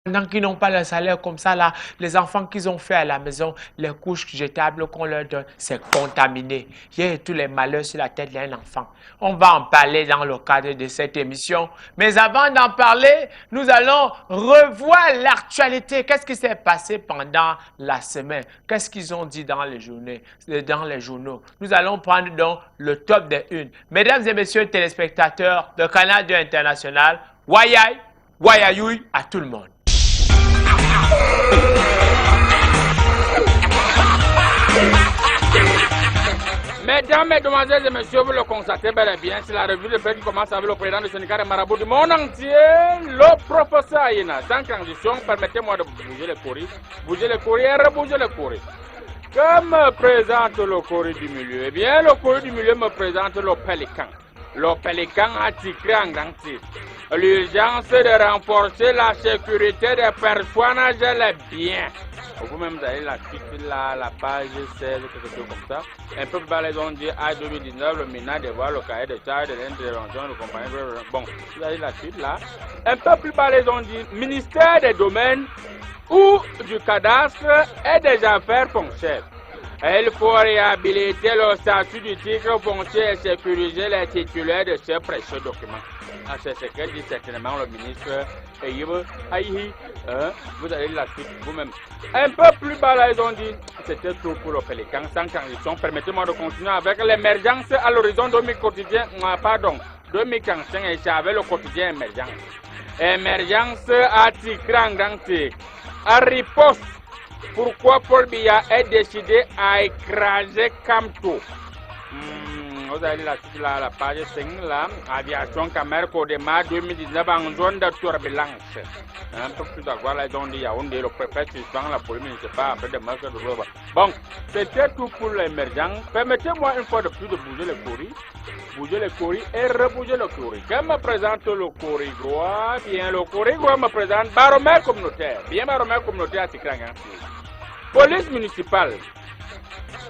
Pendant qu'ils n'ont pas le salaire comme ça, là, les enfants qu'ils ont fait à la maison, les couches jetables qu'on leur donne, c'est contaminé. Il y a tous les malheurs sur la tête d'un enfant. On va en parler dans le cadre de cette émission. Mais avant d'en parler, nous allons revoir l'actualité. Qu'est-ce qui s'est passé pendant la semaine? Qu'est-ce qu'ils ont dit dans les journaux? Nous allons prendre donc le top des unes. Mesdames et messieurs téléspectateurs de Canal 2 International, Wayai, Wayayoui à tout le monde. Mesdames, Mesdemoiselles et Messieurs, vous le constatez bel et bien, c'est la revue de presse qui commence avec le président du syndicat des marabouts du monde entier, le professeur Aïna. Sans transition, permettez-moi de bouger les courriers et rebouger les courriers. Que me présente le courrier du milieu? Eh bien, le courrier du milieu me présente le pélican. Le pélican a titré en grand titre l'urgence de renforcer la sécurité des personnes et les biens. Vous-même, vous avez la suite là, la page 16, quelque chose comme ça. Un peu plus bas, les ont dit à 2019, le MENA dévoile le cahier de charges de l'intervention de compagnie. Bon, vous avez la suite là. Un peu plus bas, les ont dit ministère des domaines ou du cadastre et des affaires foncières. Il faut réhabiliter le statut du titre foncier et sécuriser les titulaires de ces précieux documents. C'est ce que dit certainement le ministre Eyib Aïhi. Vous avez la suite vous-même. Un peu plus bas là, ils ont dit c'était tout pour le Pélican sans transition. Permettez-moi de continuer avec l'émergence à l'horizon 2045 et j'avais le quotidien émergence. Émergence à titre en grand titre. À riposte. Pourquoi Paul Biya est décidé à écraser Kamto? Vous avez la page 5 là, aviation Camerco démarre 2019 en zone de turbulence. Un peu plus d'accord, là, ils ont dit Yaoundé, le préfet suspend la police municipale après des marques de l'eau. Bon, c'était tout pour l'émergence. Permettez-moi une fois de plus de bouger les courriers et rebouger le courrier. Quand me présente le courrier gros, bien le courrier gros me présente baromètre communautaire. Bien baromètre communautaire à Tikrang. Police municipale,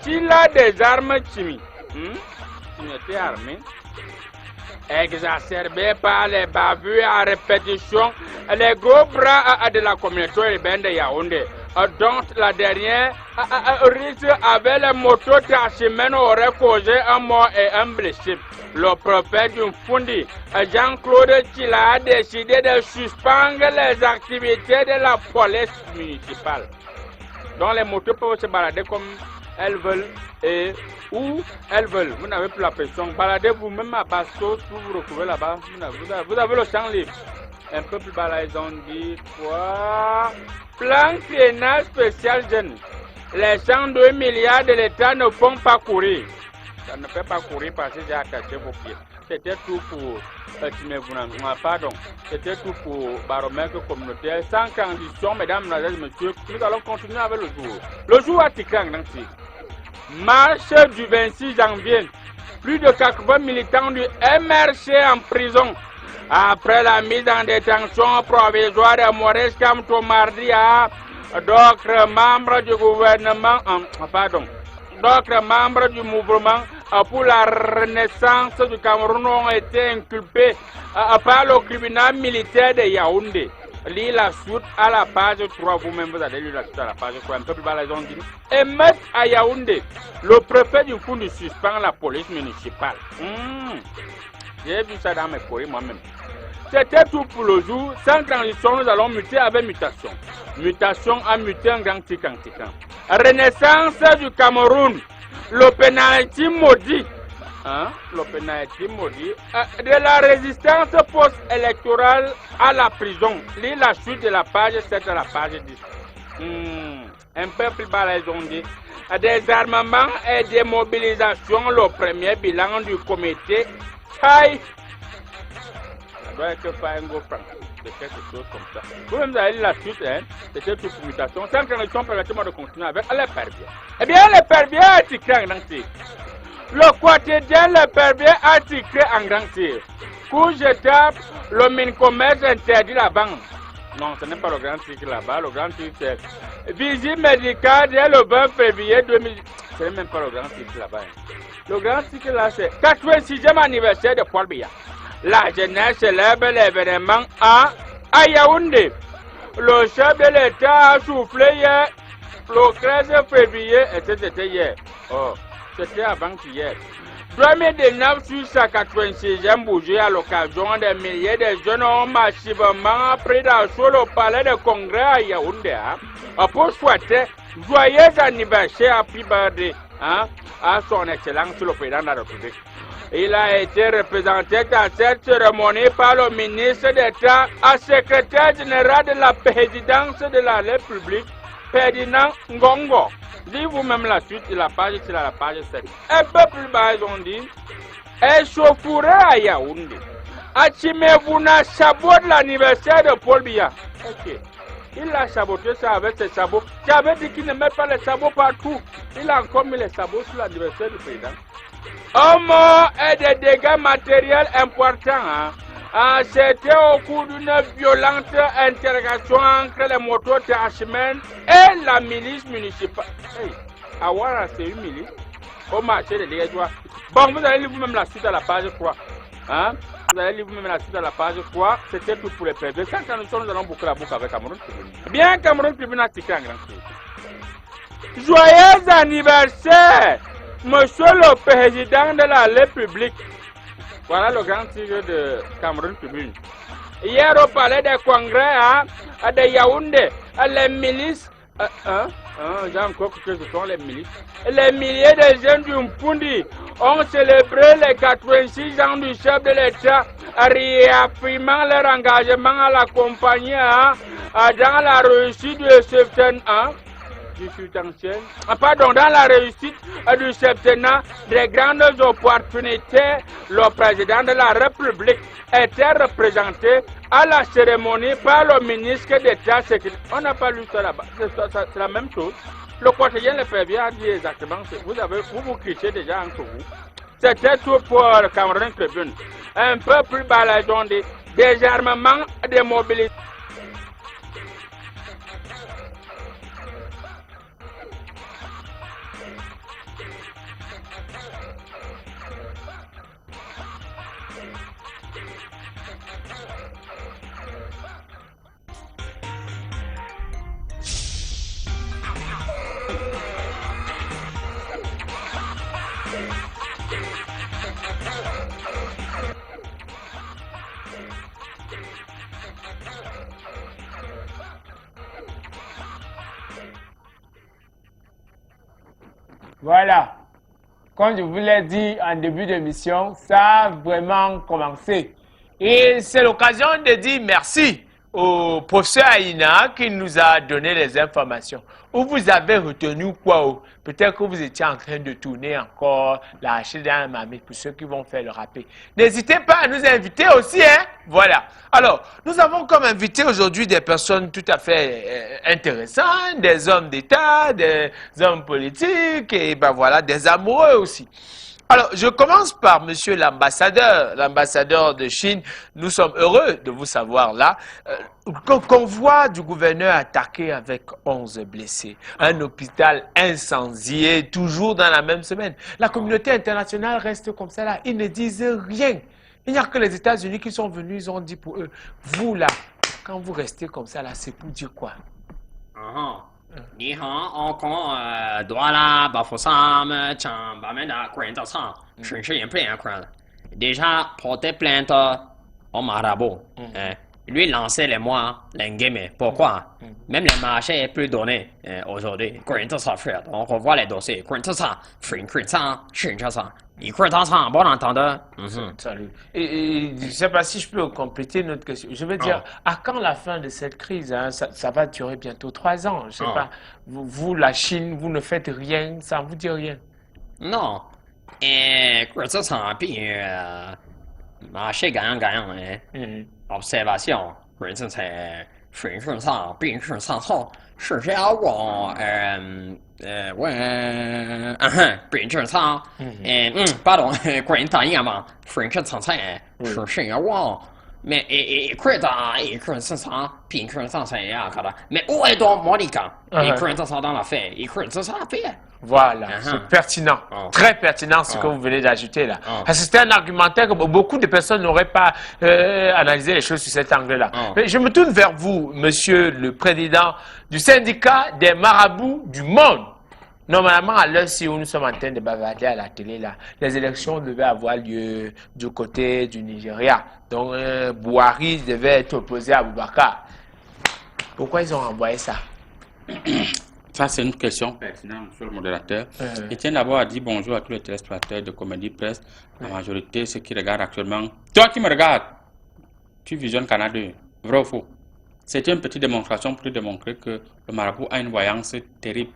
s'il a des armes chimiques, unité armée, exacerbée par les bavures à répétition, les gros bras de la communauté urbaine de Yaoundé, dont la dernière risque avec les motos transhumants aurait causé un mort et un blessé. Le prophète du Fundi, Jean-Claude Tila, a décidé de suspendre les activités de la police municipale. Donc les motos peuvent se balader comme elles veulent et où elles veulent. Vous n'avez plus la pression. Baladez vous-même à Bastos pour vous retrouver là-bas. Vous avez le champ libre. Un peu plus bas là, ils ont dit quoi? Plan triennal spécial jeune. Les 102 milliards de l'État ne font pas courir. Ça ne fait pas courir parce que j'ai attaché vos pieds. C'était tout pour pardon. C'était tout pour baromètre communautaire. Sans condition, mesdames, mesdemoiselles et messieurs, nous allons continuer avec le jour. Le jour à Tikrang, marche du 26 janvier. Plus de 80 militants du MRC en prison. Après la mise en détention provisoire de Maurice Kamto mardi à d'autres membres du gouvernement, d'autres membres du mouvement pour la renaissance du Cameroun ont été inculpés par le tribunal militaire de Yaoundé. Lis la suite à la page 3, vous-même vous avez lu la suite à la page 3, un peu plus bas, ils ont dit émeute à Yaoundé, le préfet du Fundi suspend la police municipale. J'ai vu ça dans mes courriers moi-même. C'était tout pour le jour. Sans transition, nous allons muter avec mutation. Mutation à muter en grand tic en tiquant. Renaissance du Cameroun. Le pénalty maudit. Le pénalty maudit de la résistance post-électorale à la prison. Lis la suite de la page 7 à la page 10. Un peu plus bas, ils ont dit des armements et des mobilisations. Le premier bilan du comité Chai. Ça doit être pas un gros franc. C'est quelque chose comme ça. Vous-même, vous avez lu la suite, c'était toute mutation. Sans connexion, permettez-moi de continuer avec les perbiers. Eh bien, les perbiers a titré en grand tir. Le quotidien Les Perbiers a titré en grand tir. Coup jetable, le mine-commerce interdit la banque. Non, ce n'est pas le grand titre là-bas. Le grand titre, c'est visite médicale dès le 20 février 2000. Ce n'est même pas le grand titre là-bas. Le grand titre là, c'est 86e anniversaire de Paul Biya. La jeunesse célèbre l'événement à Yaoundé. le chef de l'État a soufflé hier, le 13 février, et c'était hier. Oh, c'était avant-hier. 2019 sur sa 86e bougie à l'occasion des milliers de jeunes ont massivement pris d'assaut le palais de congrès à Yaoundé pour souhaiter joyeux anniversaire à Pibardé à son excellence le président de la République. Il a été représenté dans cette cérémonie par le ministre d'État, secrétaire général de la présidence de la République, Ferdinand Ngongo. Dis vous-même la suite de la page, c'est la page 7. Un peu plus bas, ils ont dit, échauffouré à Yaoundé. Achimez-vous na sabot de l'anniversaire de Paul Biya. Ok. Il a saboté ça avec ses sabots. J'avais dit qu'il ne met pas les sabots partout. Il a encore mis les sabots sur l'anniversaire du président. Un mort et des dégâts matériels importants. C'était au cours d'une violente interrogation entre les motos Trashman et la milice municipale. Hey, Awara, c'est une milice au marché de Liégeois. Bon, vous allez lire vous-même la suite à la page 3. Vous allez lire vous-même la suite à la page 3. C'était tout pour les PV. Quand nous allons boucler la boucle avec Cameroun Tribune. Bien, Cameroun Tribune a tiqué un grand chose. Joyeux anniversaire, Monsieur le Président de la République. Voilà le grand titre de Cameroun Tribune. Hier au palais des congrès de Yaoundé, les milices, j'ai encore que ce sont les milices, les milliers de jeunes du Mpundi ont célébré les 86 ans du chef de l'État, réaffirmant leur engagement à l'accompagner dans la réussite de septennat. Dans la réussite du septennat des grandes opportunités, le président de la République était représenté à la cérémonie par le ministre d'État secrétaire. On n'a pas lu ça là-bas, c'est la même chose. Le quotidien Le Février a dit exactement, vous crichez déjà entre vous. C'était tout pour le Cameroun Tribune. Un peu plus bas, ils ont dit désarmement, démobilisation. Voilà. Comme je vous l'ai dit en début d'émission, ça a vraiment commencé. Et c'est l'occasion de dire merci au professeur Aïna qui nous a donné les informations. Où vous avez retenu quoi? Peut-être que vous étiez en train de tourner encore la hache dans la marmite pour ceux qui vont faire le râpé. N'hésitez pas à nous inviter aussi, hein? Voilà. Alors, nous avons comme invité aujourd'hui des personnes tout à fait intéressantes, des hommes d'État, des hommes politiques et ben voilà, des amoureux aussi. Alors, je commence par monsieur l'ambassadeur de Chine. Nous sommes heureux de vous savoir là. Convoi du gouverneur attaqué avec 11 blessés. Un hôpital incendié, toujours dans la même semaine. La communauté internationale reste comme ça là. Ils ne disent rien. Il n'y a que les États-Unis qui sont venus, ils ont dit pour eux. Vous là, quand vous restez comme ça là, c'est pour dire quoi? 你好，我讲多啦，把佛山么讲把门的关到厂，顺势也不连关了。Déjà porter plainte au marabout, lui lancer les mois, l'engagement. Pourquoi? Même les marchés est plus donné aujourd'hui. Quand ça fait, on revoit les dossiers. Quand ça, ça, il croit dans ça, bon entendeur. Salut. Et je ne sais pas si je peux compléter notre question. Je veux dire, à quand la fin de cette crise? Ça va durer bientôt 3 ans. Je ne sais pas. Vous, la Chine, vous ne faites rien, ça ne vous dit rien? Non. Et quand ça, puis marché gagnant, observation. Quand ça, c'est顺上并顺上后，是要往并顺上pardon， 关于大雁嘛，顺顺上菜是要往。Mais écoute, écoute ça, puis écoute ça, c'est à cara. Mais où est donc Monica? Écoute ça dans la fête, écoute ça fait. Voilà, c'est pertinent, très pertinent ce que vous venez d'ajouter là. Parce que c'est un argumentaire que beaucoup de personnes n'auraient pas analysé les choses sur cet angle-là. Mais je me tourne vers vous, monsieur le président du syndicat des marabouts du monde. Normalement, à l'heure où nous sommes en train de bavarder à la télé, là, les élections devaient avoir lieu du côté du Nigeria. Donc, Buhari devait être opposé à Boubacar. Pourquoi ils ont envoyé ça? Ça, c'est une question pertinente, monsieur le modérateur. Je tiens d'abord à dire bonjour à tous les téléspectateurs de Comédie Presse, la majorité, ceux qui regardent actuellement. Toi qui me regardes, tu visionnes Canal 2, vrai ou faux? C'était une petite démonstration pour te démontrer que le marabout a une voyance terrible.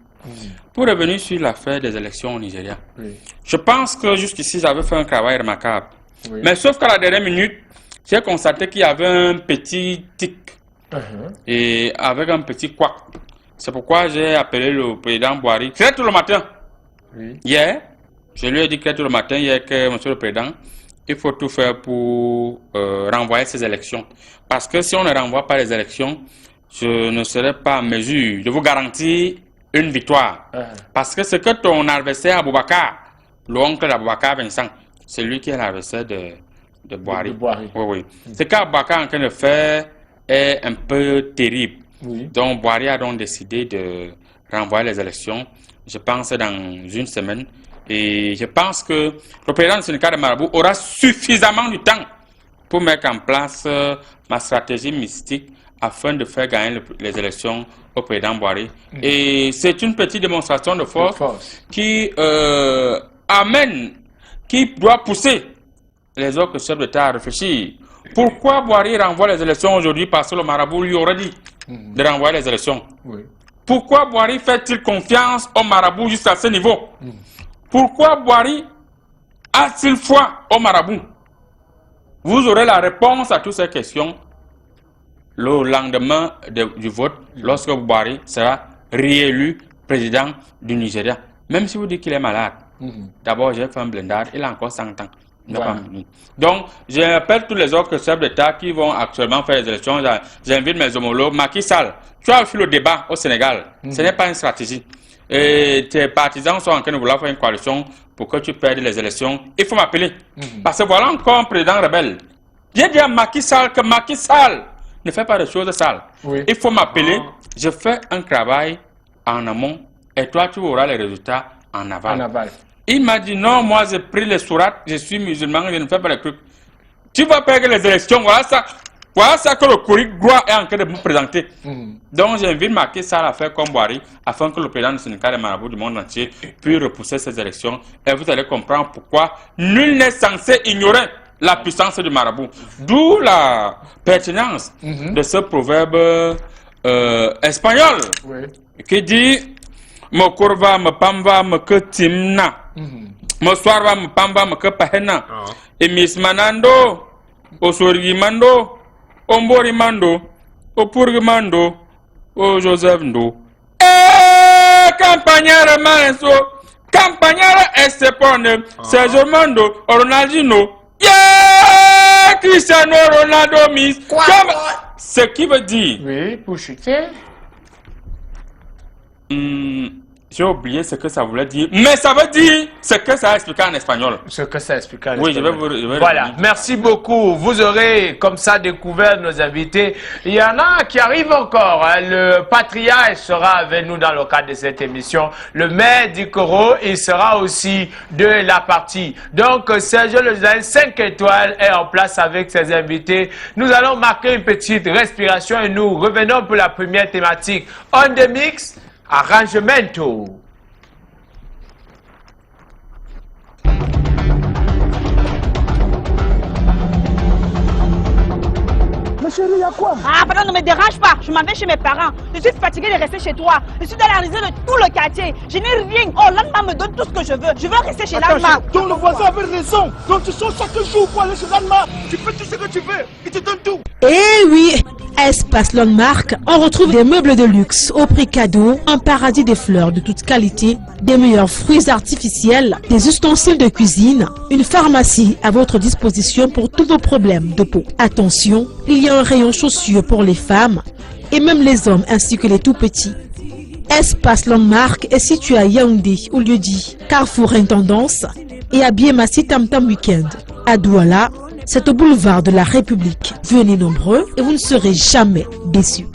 Pour revenir sur l'affaire des élections au Nigeria, je pense que jusqu'ici, j'avais fait un travail remarquable. Mais sauf qu'à la dernière minute, j'ai constaté qu'il y avait un petit tic et avec un petit couac. C'est pourquoi j'ai appelé le président Buhari. Très tôt le matin. Hier, je lui ai dit très tôt le matin, hier, que monsieur le président, il faut tout faire pour renvoyer ces élections. Parce que si on ne renvoie pas les élections, je ne serai pas en mesure de vous garantir une victoire. Parce que ce que ton adversaire Aboubacar, l'oncle d'Aboubacar Vincent, c'est lui qui est l'adversaire de Buhari. Oui. Ce qu'Aboubacar est en train de faire est un peu terrible. Donc Buhari a donc décidé de renvoyer les élections, je pense dans une semaine. Et je pense que le président du syndicat de Marabout aura suffisamment de temps pour mettre en place ma stratégie mystique afin de faire gagner les élections au président Buhari. Et c'est une petite démonstration de force qui qui doit pousser les autres chefs d'État à réfléchir. Pourquoi Buhari renvoie les élections aujourd'hui? Parce que le marabout lui aurait dit de renvoyer les élections. Pourquoi Buhari fait-il confiance au marabout jusqu'à ce niveau? Pourquoi Buhari a-t-il foi au marabout? Vous aurez la réponse à toutes ces questions le lendemain du vote, lorsque Buhari sera réélu président du Nigeria. Même si vous dites qu'il est malade, d'abord j'ai fait un blindage, il a encore 100 ans. Donc, j'appelle tous les autres chefs d'État qui vont actuellement faire les élections. J'invite mes homologues. Macky Sall, tu as fait le débat au Sénégal. Ce n'est pas une stratégie. Et tes partisans sont en train de vouloir faire une coalition pour que tu perdes les élections. Il faut m'appeler. Parce que voilà encore un président rebelle. J'ai dit à Macky Sall que Macky Sall ne fait pas de choses sales. Il faut m'appeler. Je fais un travail en amont et toi, tu auras les résultats en aval. Il m'a dit non, moi j'ai pris les sourates, je suis musulman, je ne fais pas les trucs. Tu vas perdre les élections, voilà ça que le Kouric Gloire est en train de me présenter. Donc j'invite Macky Sall à faire comme Buhari, afin que le président du syndicat des marabouts du monde entier puisse repousser ces élections. Et vous allez comprendre pourquoi nul n'est censé ignorer la puissance du marabout. D'où la pertinence de ce proverbe espagnol qui dit "Mo kurva me pamba me que timna, mo soirva me pamba me que pahena, et mis manando, o sorgimando, o morimando, o purgimando, o Joseph ndo." Campagnara Manso, Campagnara Estepone, Sergio Mando, Ronaldinho, Cristiano Ronaldo Miss. Ce qui veut dire. Oui, pour chuter. J'ai oublié ce que ça voulait dire, mais ça veut dire ce que ça explique en espagnol. Ce que ça explique en espagnol. Oui, je vais voilà, merci beaucoup. Vous aurez comme ça découvert nos invités. Il y en a qui arrivent encore. Le patriarche sera avec nous dans le cadre de cette émission. Le maire du Coro, il sera aussi de la partie. Donc, Sergio Lejeune, 5 étoiles, est en place avec ses invités. Nous allons marquer une petite respiration et nous revenons pour la première thématique. On the mix. Arrangement. Mais chérie, il y a quoi? Ah, pardon, ne me dérange pas. Je m'en vais chez mes parents. Je suis fatiguée de rester chez toi. Je suis dans la risée de tout le quartier. Je n'ai rien. Oh, Landma me donne tout ce que je veux. Je veux rester chez Landma. Donc le voisin avait raison. Donc tu sors chaque jour pour aller chez Landma. Tu fais tout ce que tu veux. Il te donne tout. Eh oui, Espace Landmark, on retrouve des meubles de luxe au prix cadeau, un paradis des fleurs de toute qualité, des meilleurs fruits artificiels, des ustensiles de cuisine, une pharmacie à votre disposition pour tous vos problèmes de peau. Attention, il y a un rayon chaussures pour les femmes et même les hommes ainsi que les tout petits. Espace Landmark est situé à Yaoundé, au lieu dit Carrefour Intendance, et à Biémassi Tam Tam Weekend. À Douala, c'est au boulevard de la République. Venez nombreux et vous ne serez jamais déçus.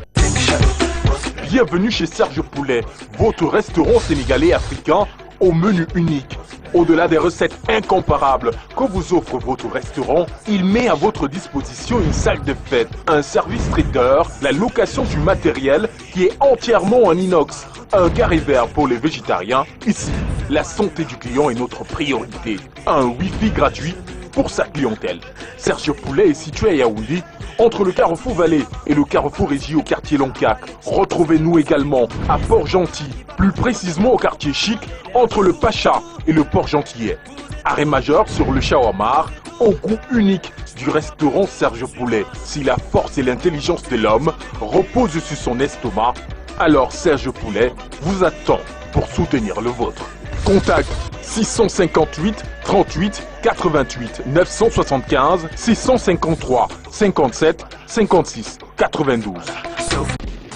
Bienvenue chez Serge Poulet, votre restaurant sénégalais africain au menu unique. Au-delà des recettes incomparables que vous offre votre restaurant, il met à votre disposition une salle de fête, un service traiteur, la location du matériel qui est entièrement en inox, un carré vert pour les végétariens. Ici, la santé du client est notre priorité. Un Wi-Fi gratuit pour sa clientèle. Serge Poulet est situé à Yaoundé, entre le Carrefour Vallée et le Carrefour Régie au quartier Loncac. Retrouvez-nous également à Port-Gentil, plus précisément au quartier Chic, entre le Pacha et le Port-Gentillet. Arrêt majeur sur le Shawamar, au goût unique du restaurant Serge Poulet. Si la force et l'intelligence de l'homme reposent sur son estomac, alors Serge Poulet vous attend pour soutenir le vôtre. Contact 658 38 88 975 653 57 56 92.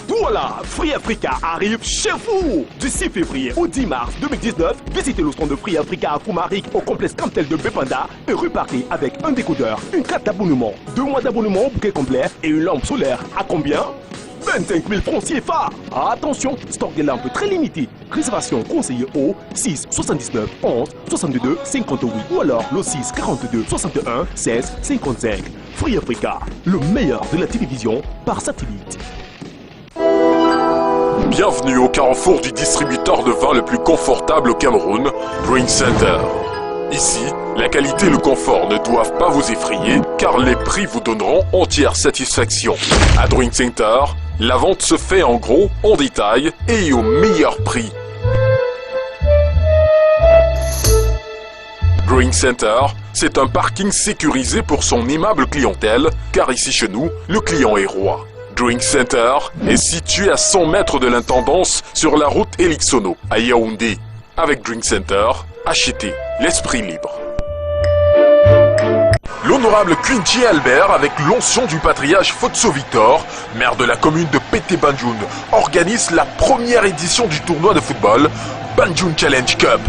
Voilà, Free Africa arrive chez vous! Du 6 février au 10 mars 2019, visitez le stand de Free Africa à Foumarik au complexe Cantel de Bepanda et repartez avec un décodeur, une carte d'abonnement, 2 mois d'abonnement au bouquet complet et une lampe solaire. À combien? 25 000 francs CFA. Attention, stock des lampes très limité. Réservation conseillée au 6 79 11 62 58 ou alors le 6 42 61 16 55. Free Africa, le meilleur de la télévision par satellite. Bienvenue au carrefour du distributeur de vin le plus confortable au Cameroun, Drink Center. Ici, la qualité et le confort ne doivent pas vous effrayer car les prix vous donneront entière satisfaction. À Drink Center, la vente se fait en gros, en détail et au meilleur prix. Drink Center, c'est un parking sécurisé pour son aimable clientèle car ici chez nous, le client est roi. Drink Center est situé à 100 mètres de l'intendance sur la route Elixono à Yaoundé. Avec Drink Center, achetez l'esprit libre. L'honorable Quinty Albert, avec l'onction du patriarche Fotso Victor, maire de la commune de Pété Banjoun, organise la première édition du tournoi de football Banjoun Challenge Cup.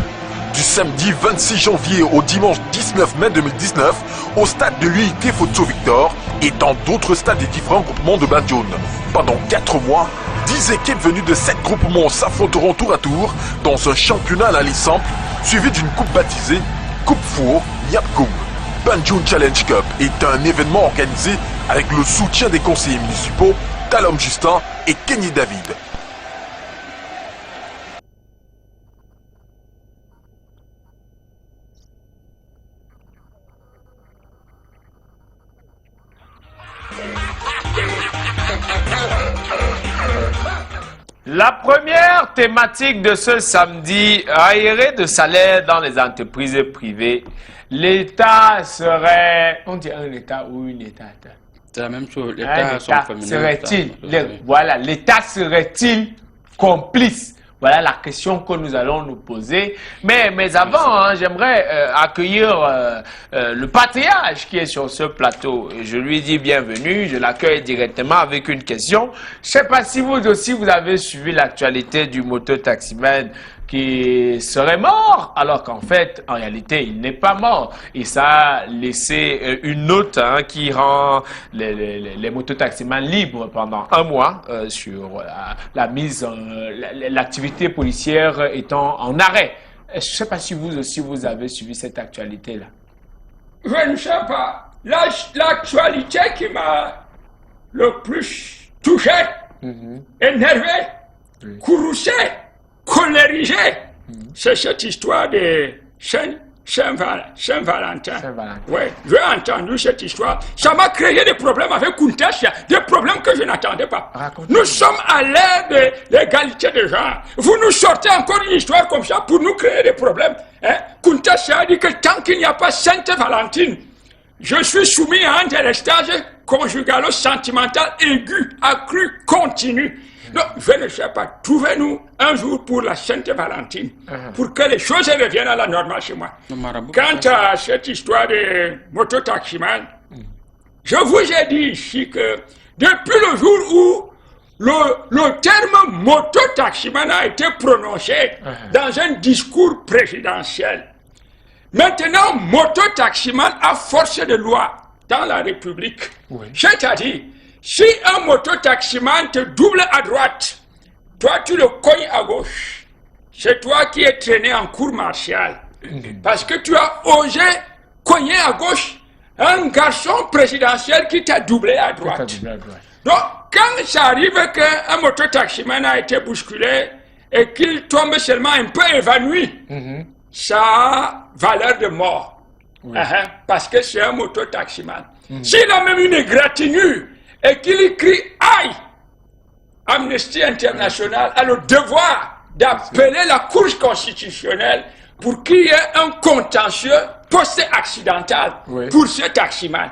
Du samedi 26 janvier au dimanche 19 mai 2019 au stade de l'unité Fotso Victor et dans d'autres stades des différents groupements de Banjoun. Pendant 4 mois, 10 équipes venues de 7 groupements s'affronteront tour à tour dans un championnat à aller simple suivi d'une coupe baptisée Coupe Four Nyapkoum. Banjoun Challenge Cup est un événement organisé avec le soutien des conseillers municipaux Talom Justin et Kenny David. La première thématique de ce samedi, arriéré de salaire dans les entreprises privées. L'État serait, on dit un État ou une État? C'est la même chose, l'État serait-il, voilà, l'État serait-il complice? Voilà la question que nous allons nous poser. Mais avant, j'aimerais accueillir le patriarche qui est sur ce plateau. Je lui dis bienvenue, je l'accueille directement avec une question. Je ne sais pas si vous aussi vous avez suivi l'actualité du moto-taximan qui serait mort, alors qu'en fait, en réalité, il n'est pas mort. Et ça a laissé une note qui rend les mototaximans libres pendant 1 mois sur la mise, l'activité policière étant en arrêt. Je ne sais pas si vous aussi, vous avez suivi cette actualité-là. Je ne sais pas. L'actualité qui m'a le plus touché, énervé, courroucé, colériser, c'est cette histoire de Saint-Valentin. Oui, j'ai entendu cette histoire. Ça m'a créé des problèmes avec Kuntasia, des problèmes que je n'attendais pas. Nous sommes à l'ère de l'égalité des genres. Vous nous sortez encore une histoire comme ça pour nous créer des problèmes. Kuntasia a dit que tant qu'il n'y a pas Sainte-Valentine, je suis soumis à un délestage conjugalo-sentimental aigu, accru, continu. Non, je ne sais pas. Trouvez-nous un jour pour la Sainte-Valentine, pour que les choses reviennent à la normale chez moi. Quant à cette histoire de mototaximan, je vous ai dit ici que depuis le jour où le terme moto-taximan a été prononcé dans un discours présidentiel. Maintenant, moto-taximan a force de loi dans la République. Oui. C'est-à-dire, si un moto-taximan te double à droite, toi tu le cognes à gauche. C'est toi qui es traîné en cour martiale. Parce que tu as osé cogner à gauche un garçon présidentiel qui t'a doublé à droite. Donc, quand ça arrive qu'un moto-taximan a été bousculé et qu'il tombe seulement un peu évanoui, ça a valeur de mort. Oui. Parce que c'est un moto-taximan. S'il a même une égratignure et qu'il crie « Aïe !», Amnesty International a le devoir d'appeler la Cour constitutionnelle pour qu'il y ait un contentieux post-accidental pour ce taximan.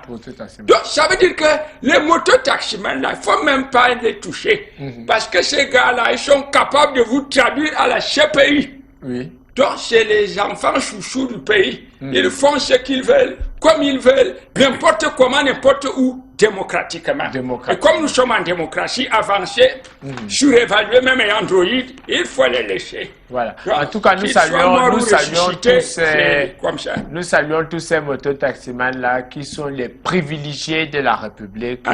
Donc ça veut dire que les moto-taximans là, il ne faut même pas les toucher. Parce que ces gars-là, ils sont capables de vous traduire à la CPI. Oui. Donc c'est les enfants chouchous du pays. Ils font ce qu'ils veulent, comme ils veulent, n'importe comment, n'importe où, démocratiquement. Et comme nous sommes en démocratie avancée, surévaluée, même Android, il faut les laisser. Voilà. Donc, en tout cas, nous saluons tous ces moto-taximans là qui sont les privilégiés de la République.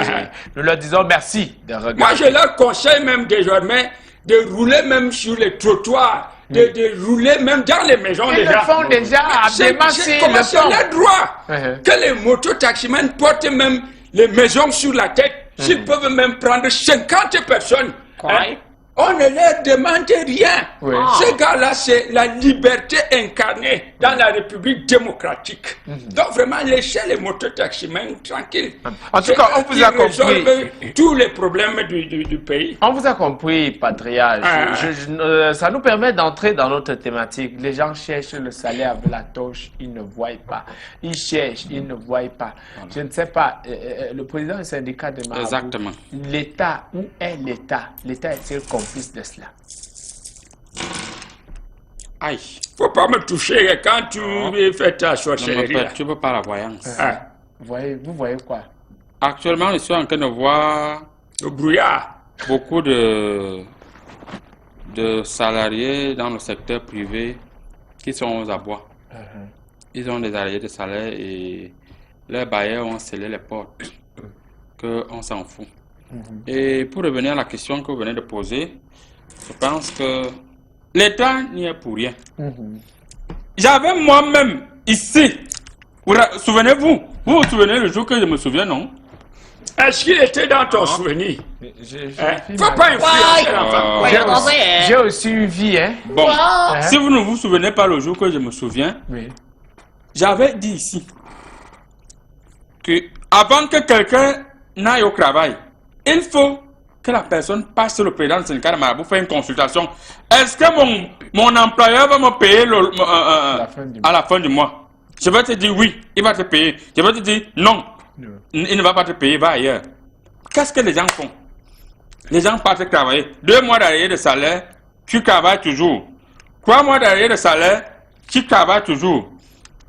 Nous leur disons merci de regarder. Moi, je leur conseille même désormais de rouler même sur les trottoirs. De rouler même dans les maisons des gens. Ils le font déjà, c'est leur droit. Que les moto-taximans portent même les maisons sur la tête. S'ils peuvent même prendre 50 personnes. On ne leur demande rien. Ces gars-là, c'est la liberté incarnée dans la République démocratique. Donc vraiment, laissez les moto-taximans tranquilles. En tout cas, on vous a compris. Tous les problèmes du pays. On vous a compris, patriarche. Ça nous permet d'entrer dans notre thématique. Les gens cherchent le salaire avec la torche, ils ne voient pas. Ils cherchent, ils ne voient pas. Je ne sais pas, le président du syndicat de Marabout. Exactement. L'État, où est l'État? L'État est-il complice de cela? Aïe. Faut pas me toucher quand tu fais ta sorcellerie. Ne me perturbe pas la voyance. Vous voyez quoi? Actuellement, je suis en train de voir le brouillard. Beaucoup de salariés dans le secteur privé qui sont aux abois. Ils ont des arriérés de salaire et leurs bailleurs ont scellé les portes. Qu'on s'en fout. Et pour revenir à la question que vous venez de poser, je pense que l'État n'y est pour rien. J'avais moi-même ici, souvenez-vous, vous vous souvenez le jour que je me souviens, non? Est-ce qu'il était dans ton souvenir? Faut pas influencer l'enfant. J'ai aussi une vie, hein. Bon, si vous ne vous souvenez pas le jour que je me souviens, j'avais dit ici que avant que quelqu'un n'aille au travail, il faut que la personne passe sur le président du syndicat de Marabout, faire une consultation. Est-ce que mon employeur va me payer à la fin du mois? Je vais te dire oui, il va te payer. Je vais te dire non, il ne va pas te payer, va ailleurs. Qu'est-ce que les gens font? Les gens partent travailler. 2 mois d'arriéré de salaire, tu travailles toujours. 3 mois d'arriéré de salaire, tu travailles toujours.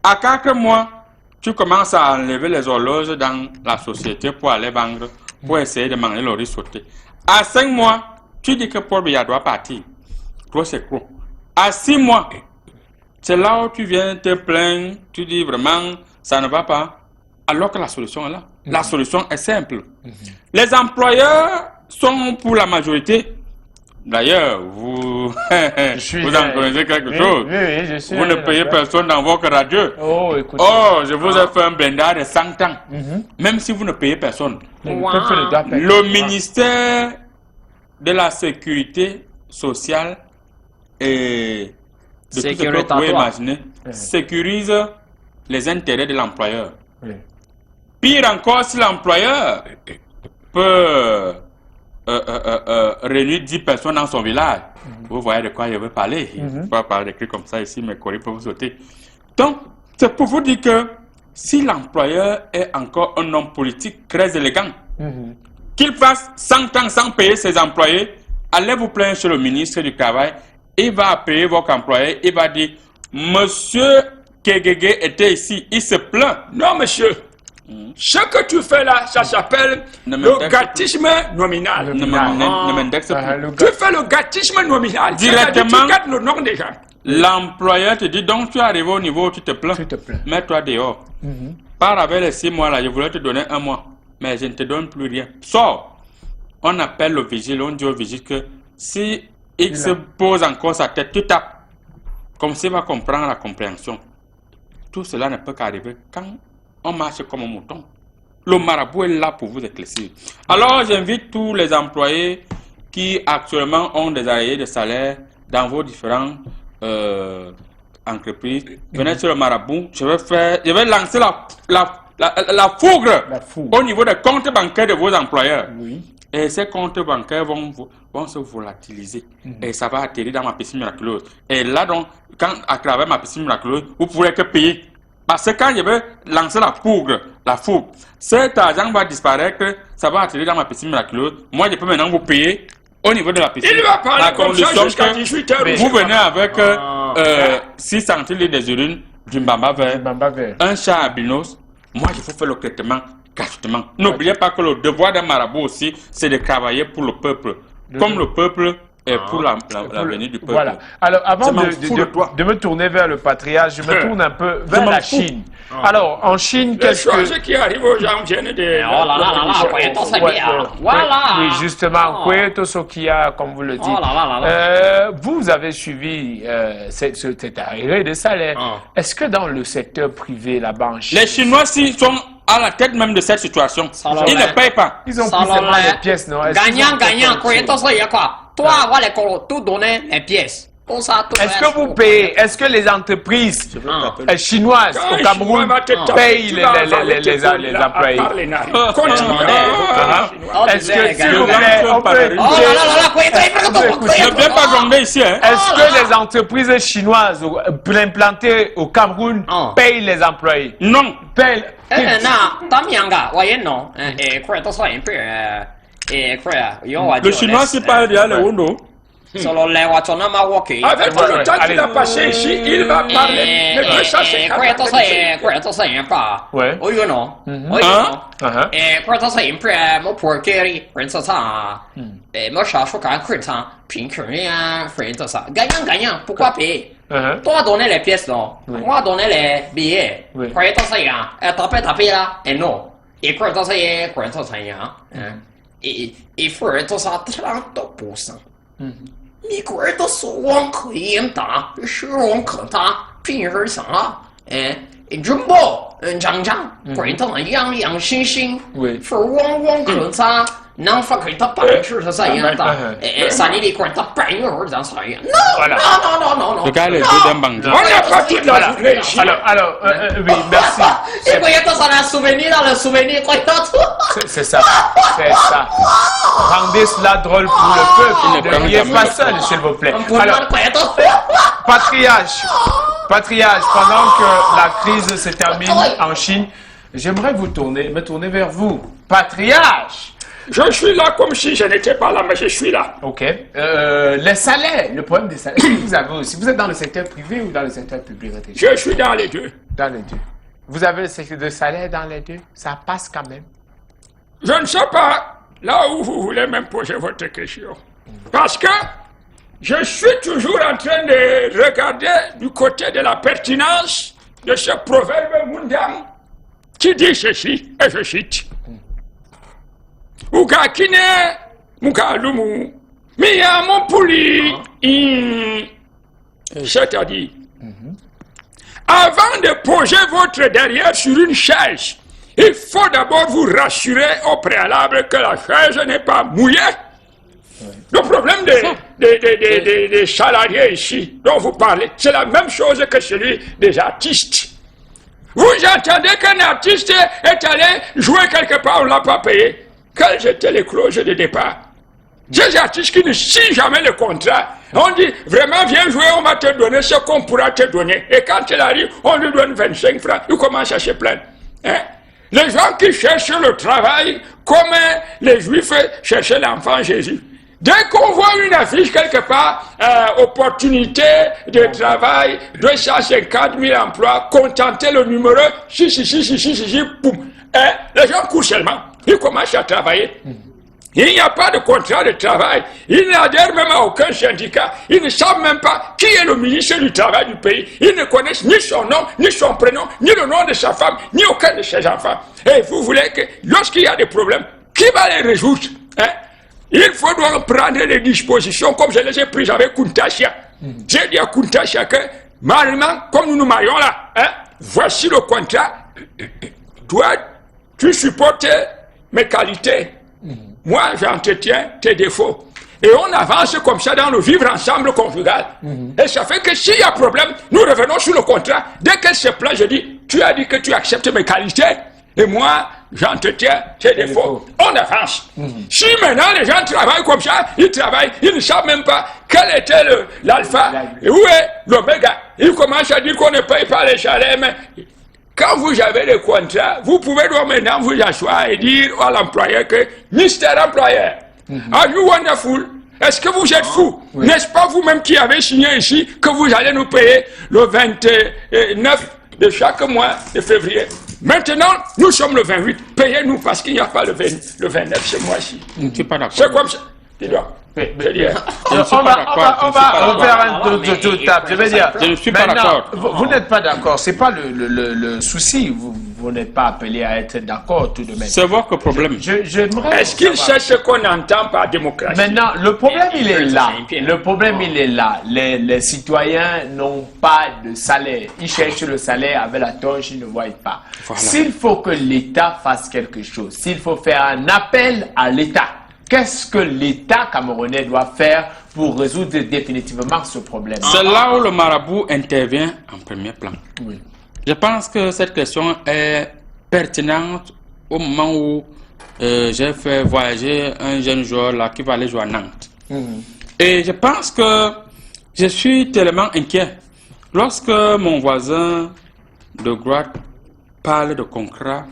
À 4 mois, tu commences à enlever les horloges dans la société pour aller vendre, pour essayer de manger le riz sauté. À 5 mois, tu dis que Paul Biya doit partir. Toi, c'est quoi? À 6 mois, c'est là où tu viens te plaindre, tu dis vraiment, ça ne va pas. Alors que la solution est là. La solution est simple. Les employeurs sont pour la majorité. D'ailleurs, vous en connaissez quelque chose. Vous ne payez personne dans votre radio. Je vous ai fait un blindage de 100 ans. Même si vous ne payez personne. Le ministère de la Sécurité sociale et de tout ce que vous pouvez imaginer sécurise les intérêts de l'employeur. Pire encore, si l'employeur peut réunir 10 personnes dans son village. Vous voyez de quoi je veux parler. Je ne peux pas parler d'écrit comme ça ici, mes collègues peuvent vous sauter. Donc, c'est pour vous dire que si l'employeur est encore un homme politique très élégant, qu'il fasse 100 ans sans payer ses employés, allez vous plaindre chez le ministre du Travail, il va payer votre employé, il va dire, Monsieur Kegege était ici, il se plaint. Non, monsieur. Ce que tu fais là, ça s'appelle le gâtisme nominal. Tu fais le gâtisme nominal. Directement, tu gardes le nom des gens. L'employeur te dit, donc tu es arrivé au niveau où tu te plains. Mets-toi dehors. Pars avec les 6 mois là, je voulais te donner 1 mois. Mais je ne te donne plus rien. Sors. On appelle le vigile, on dit au vigile que si X pose encore sa tête, tu tapes. Comme s'il va comprendre la compréhension. Tout cela ne peut qu'arriver quand on marche comme un mouton. Le marabout est là pour vous éclaircir. Alors j'invite tous les employés qui actuellement ont des arriérés de salaire dans vos différentes entreprises. Venez sur le marabout, je vais lancer la fougre au niveau des comptes bancaires de vos employeurs. Et ces comptes bancaires vont se volatiliser. Et ça va atterrir dans ma piscine miraculeuse. Et là, donc, à travers ma piscine miraculeuse, vous pourrez que payer. Parce que quand je vais lancer la fougre, cet argent va disparaître, ça va atterrir dans ma piscine miraculeuse. Moi, je peux maintenant vous payer au niveau de la piscine. Il va parler comme ça jusqu'à 18h. Vous venez avec 6 centilitres des urines du Mbamba vert, un chat albinos. Moi, je vous fais le traitement gratuitement. N'oubliez pas que le devoir d'un marabout aussi, c'est de travailler pour le peuple. Comme le peuple est pour l'avenir du peuple. Voilà. Alors, avant de me tourner vers le patriarche, je me tourne un peu vers la Chine. Alors, en Chine, qu'est-ce que... Les qui arrivent aux gens viennent de... Oui, justement, Koueto Sokia, comme vous le dites. Vous avez suivi cet arriéré de salaire. Est-ce que dans le secteur privé, là-bas en Chine... Les Chinois, s'ils sont à la tête même de cette situation, ils ne payent pas. Ils ont pris seulement les pièces, non? Gagnant, Koueto Sokia, quoi. Toi, on va tout donner les pièces. Est-ce que vous payez? Est-ce que les entreprises chinoises au Cameroun payent les employés? Est-ce que, s'il vous plaît, on peut ne viens pas gommer ici, hein? Est-ce que les entreprises chinoises implantées au Cameroun payent les employés? Non. Payent. Le chinois, c'est pas derrière les windows. Avec le temps qu'il a passé ici, il va parler de 250 Gagnant, pourquoi payer? Toi donner les pièces, non? Moi donner les billets. Taper là, et non. Et quoi, il faut être ça 30%.你果然都说网可以打，是网可打，平时啥？中国，长，果然都样星星，是网可打，能发给他办事他这样打，三年里果然他办一会儿咱啥样 ？No。Le gars, les deux d'un bandit. On n'a pas toute la journée ici. Alors, oui, merci. C'est quoi, il y a un souvenir dans le souvenir, quoi, c'est ça. Rendez cela drôle pour le peuple. Ne riez pas seul, s'il vous plaît. Alors, patriarche, pendant que la crise se termine en Chine, j'aimerais me tourner vers vous. Patriarche! Je suis là comme si je n'étais pas là, mais je suis là. Ok. Les salaires, le problème des salaires, vous avez aussi. Vous êtes dans le secteur privé ou dans le secteur public? Je suis dans les deux. Dans les deux. Vous avez le secteur de salaire dans les deux? Ça passe quand même? Je ne sais pas là où vous voulez même poser votre question. Parce que je suis toujours en train de regarder du côté de la pertinence de ce proverbe mondial qui dit ceci, et je cite. Ugakine mukalumu miya puli. C'est-à-dire, avant de poser votre derrière sur une chaise, il faut d'abord vous rassurer au préalable que la chaise n'est pas mouillée. Le problème des salariés ici dont vous parlez, c'est la même chose que celui des artistes. Vous entendez qu'un artiste est allé jouer quelque part, on ne l'a pas payé. Quelles étaient les clauses de départ? Ces artistes qui ne signent jamais le contrat, on dit vraiment viens jouer, on va te donner ce qu'on pourra te donner. Et quand il arrive, on lui donne 25 francs, il commence à se plaindre. Hein? Les gens qui cherchent le travail, comme les Juifs cherchaient l'enfant Jésus. Dès qu'on voit une affiche quelque part, opportunité de travail, 250 000 emplois, contenter le numéro, boum. les gens courent seulement. Ils commencent à travailler. Il n'y a pas de contrat de travail. Ils n'adhèrent même à aucun syndicat. Ils ne savent même pas qui est le ministre du travail du pays. Ils ne connaissent ni son nom, ni son prénom, ni le nom de sa femme, ni aucun de ses enfants. Et vous voulez que, lorsqu'il y a des problèmes, qui va les résoudre? Il faut donc prendre les dispositions comme je les ai prises avec Kuntashia. J'ai dit à Kuntashia que, mariement, comme nous nous marions là, voici le contrat. Toi, tu supportes mes qualités. Moi, j'entretiens tes défauts. Et on avance comme ça dans le vivre ensemble conjugal. Et ça fait que s'il y a problème, nous revenons sur le contrat. Dès qu'elle se plaint, je dis, tu as dit que tu acceptes mes qualités. Et moi, j'entretiens tes défauts. On avance. Si maintenant les gens travaillent comme ça, ils travaillent, ils ne savent même pas quel était l'alpha et où est l'oméga. Ils commencent à dire qu'on ne paye pas les salaires, mais quand vous avez le contrat, vous pouvez donc maintenant vous asseoir et dire à l'employeur que Mr. Employeur, are you wonderful? Est-ce que vous êtes fou? N'est-ce pas vous-même qui avez signé ici que vous allez nous payer le 29 de chaque mois de février? Maintenant, nous sommes le 28. Payez-nous parce qu'il n'y a pas le 29 ce mois-ci. C'est comme ça. Dis-donc. On va faire un tour de table. Je veux dire, je ne suis pas d'accord. Vous n'êtes pas d'accord. C'est pas le souci. Vous n'êtes pas appelé à être d'accord tout de même. C'est votre problème. Est-ce qu'il sait ce qu'on entend par démocratie? Maintenant, le problème il est là. Le problème il est là. Les citoyens n'ont pas de salaire. Ils cherchent le salaire avec la torche, ils ne voient pas. Voilà. S'il faut que l'État fasse quelque chose, s'il faut faire un appel à l'État, qu'est-ce que l'État camerounais doit faire pour résoudre définitivement ce problème? C'est là où le marabout intervient en premier plan. Oui. Je pense que cette question est pertinente au moment où j'ai fait voyager un jeune joueur là qui va aller jouer à Nantes. Et je pense que je suis tellement inquiet. Lorsque mon voisin de droite parle de contrat,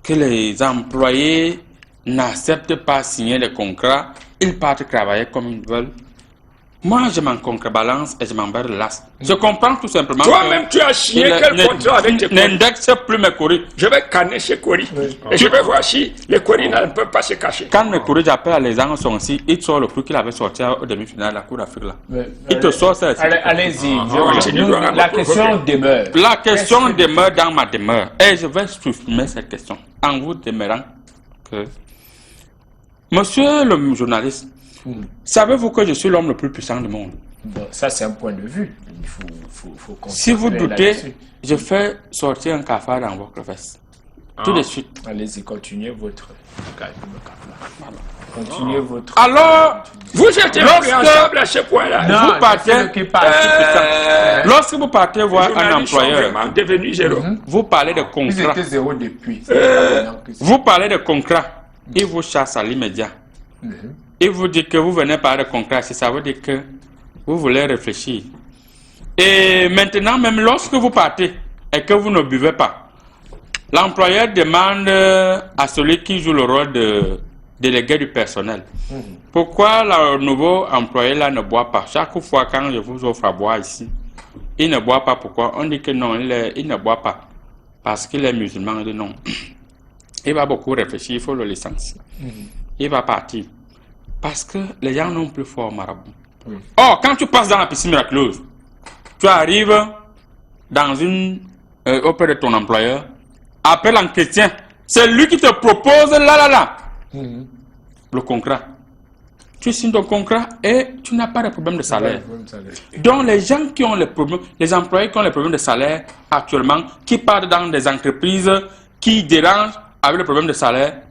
que les employés n'acceptent pas signer les contrats, ils partent travailler comme ils veulent. Moi, je m'en contrebalance et je m'en barre de l'as. Je comprends tout simplement. Toi-même, tu as signé quel contrat avec tes coris? N'indexe plus mes coris. Je vais canner ces coris. Et je vais voir si les coris ne peuvent pas se cacher. Quand mes coris, j'appelle les gens sont ici, ils sortent le prix qu'il avait sorti au demi-finale de la Cour d'Afrique là. Il te sort ça. Allez-y. La question demeure. La question demeure dans ma demeure. Et je vais supprimer cette question en vous demeurant que... Monsieur le journaliste, savez-vous que je suis l'homme le plus puissant du monde? Bon, ça, c'est un point de vue. Il faut si vous doutez, je fais sortir un cafard dans votre veste. Tout de suite. Allez-y, continuez votre... Continuez votre... Alors, vous êtes ensemble à ce point-là. Non, vous partez... lorsque vous partez voir un employeur, devenu zéro. Vous parlez de contrat. Ils étaient zéro depuis. Vous parlez de contrat. Il vous chasse à l'immédiat. Il vous dit que vous venez parler de contrat. Ça veut dire que vous voulez réfléchir. Et maintenant, même lorsque vous partez et que vous ne buvez pas, l'employeur demande à celui qui joue le rôle de délégué du personnel. Pourquoi le nouveau employé là ne boit pas? Chaque fois quand je vous offre à boire ici, il ne boit pas. Pourquoi? On dit que non, il ne boit pas. Parce qu'il est musulman. On dit non. Il va beaucoup réfléchir, il faut le licencier. Il va partir. Parce que les gens n'ont plus fort marabout. Or, quand tu passes dans la piscine miraculeuse, tu arrives dans auprès de ton employeur, appelle en chrétien, c'est lui qui te propose le contrat. Tu signes ton contrat et tu n'as pas de problème de salaire. Donc les gens qui ont les problèmes, les employés qui ont les problèmes de salaire actuellement, qui partent dans des entreprises qui dérangent avec le problème de salaire,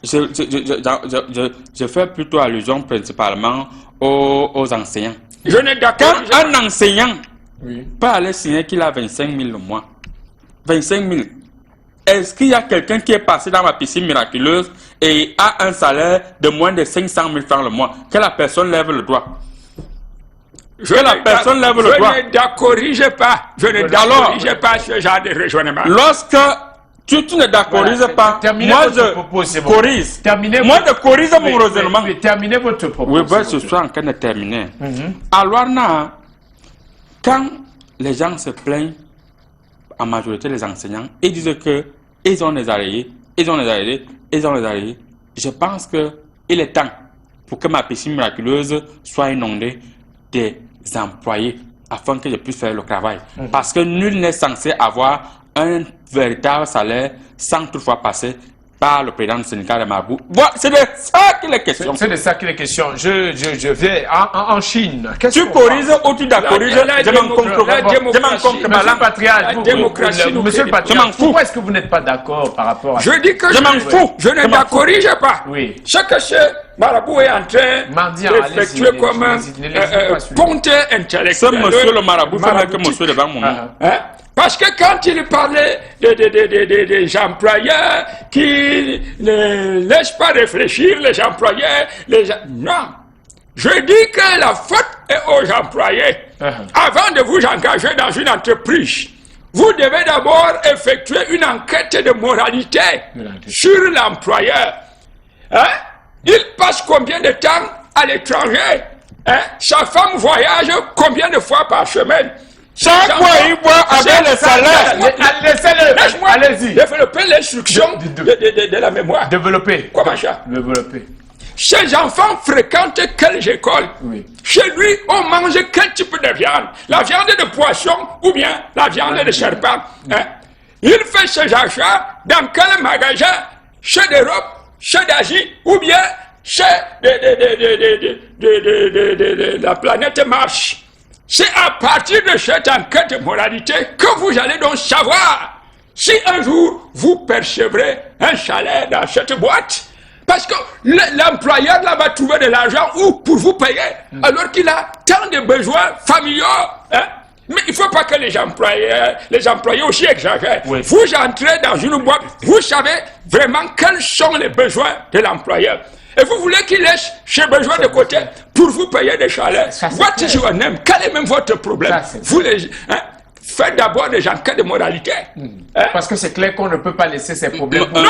je fais plutôt allusion principalement aux enseignants. Quand un enseignant peut aller signer qu'il a 25 000 le mois, 25 000, est-ce qu'il y a quelqu'un qui est passé dans ma piscine miraculeuse et a un salaire de moins de 500 000 francs le mois? Que la personne lève le doigt. Je ne d'accord pas. Je ne d'accord pas ce genre de raisonnement. Lorsque tu ne d'accordises pas, moi je corrige. Moi je corrige mon raisonnement. Terminez votre propos. Oui, je suis en train de terminer. Alors là, quand les gens se plaignent, en majorité les enseignants, ils disent que ils ont les arrêtés, ils ont les arrêtés, ils ont les arrêtés. Je pense qu'il est temps pour que ma piscine miraculeuse soit inondée des employés afin que je puisse faire le travail. Parce que nul n'est censé avoir un véritable salaire sans toutefois passer par le président du syndicat de Marabou. Voilà, c'est de ça qu'il est question. C'est de ça qu'il est question. Je vais en Chine. Tu corriges ou tu corriges? Je m'en compte. Monsieur le patriarche, monsieur le je patriarche, m'en fous. pourquoi est-ce que vous n'êtes pas d'accord par rapport à Je dis que Je m'en fous. je ne la corrige pas. Oui. Chaque Marabout est en train d'effectuer comme un ponte intellectuel. Ce monsieur le marabout fait que monsieur devant mon nom. Parce que quand il parlait des employeurs qui ne laissent pas réfléchir, les employeurs, non. Je dis que la faute est aux employés. Avant de vous engager dans une entreprise, vous devez d'abord effectuer une enquête de moralité sur l'employeur. Il passe combien de temps à l'étranger? Sa femme voyage combien de fois par semaine? Chaque fois, il voit avec le salaire. Laissez-le. Allez-y. Développer l'instruction de la mémoire. Développer. Comment ça? Développer. Ces enfants fréquentent quelles écoles? Oui. Chez lui, on mange quel type de viande? La viande de poisson ou bien la viande de serpent? Il fait ses achats dans quel magasin? Chez d'Europe, chez d'Asie ou bien chez la planète Mars? C'est à partir de cette enquête de moralité que vous allez donc savoir si un jour vous percevrez un salaire dans cette boîte. Parce que l'employeur là va trouver de l'argent pour vous payer alors qu'il a tant de besoins familiaux. Mais il ne faut pas que les employés aussi exagèrent. Oui. Vous entrez dans une boîte, vous savez vraiment quels sont les besoins de l'employeur. Et vous voulez qu'il laisse ses besoins de côté pour vous payer des salaires. What is your name? Quel est même votre problème? Vous faites d'abord des enquêtes de moralité. Parce que c'est clair qu'on ne peut pas laisser ces problèmes. Non.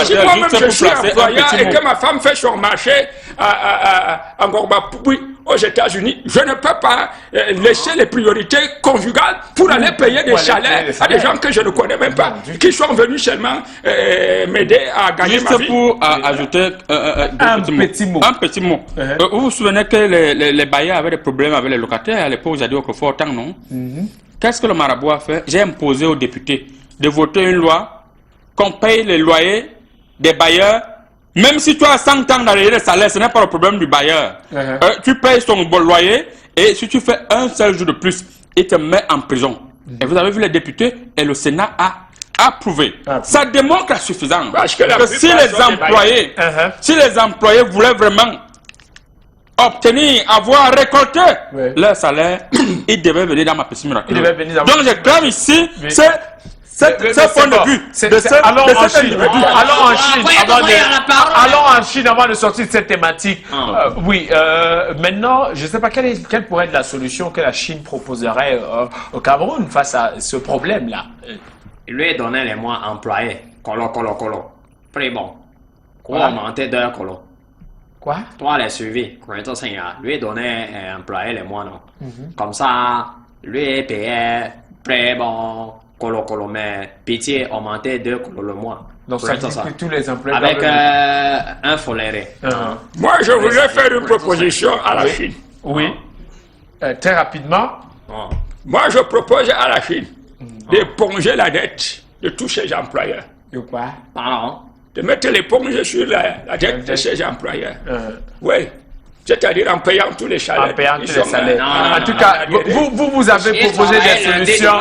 Si moi-même je suis employeur et que ma femme fait son marché en Gorbapoui, aux États-Unis, je ne peux pas laisser les priorités conjugales pour aller payer des salaires à des gens que je ne connais même pas, qui sont venus seulement m'aider à gagner ma vie. Juste pour ajouter un petit mot. Vous vous souvenez que les bailleurs avaient des problèmes avec les locataires à l'époque, j'ai dit autrefois autant, non? Qu'est-ce que le marabout a fait? J'ai imposé aux députés de voter une loi qu'on paye les loyers des bailleurs. Même si tu as 100 ans d'arrière de salaire, ce n'est pas le problème du bailleur. Tu payes son bon loyer et si tu fais un seul jour de plus, il te met en prison. Et vous avez vu les députés et le Sénat a approuvé. Ça démontre la suffisance. Parce que si les employés voulaient vraiment avoir récolté leur salaire, ils devaient venir dans ma piscine miraculeuse. Donc je clame ici, c'est point de vue. Allons en Chine avant de sortir de cette thématique. Maintenant, je ne sais pas quelle pourrait être la solution que la Chine proposerait au Cameroun face à ce problème-là. Il lui donnait les mois employés. Colo. Très bon. Quoi augmenter d'heures colo. Quoi? Toi, les suivis. Lui donnait employé les mois, non? Comme ça, lui payait très bon. Colo, mais pitié, augmenter 2 colos le mois. Donc ça dit que tous les employés... Avec un foléré. Moi, je voudrais faire une proposition à la Chine. Oui. Très rapidement. Moi, je propose à la Chine d'éponger la dette de tous ses employeurs. De quoi? Pardon? De mettre l'éponge sur la dette de ses employeurs. Oui. C'est-à-dire en payant tous les salaires. En payant tous les salaires. En tout cas, vous avez proposé des solutions.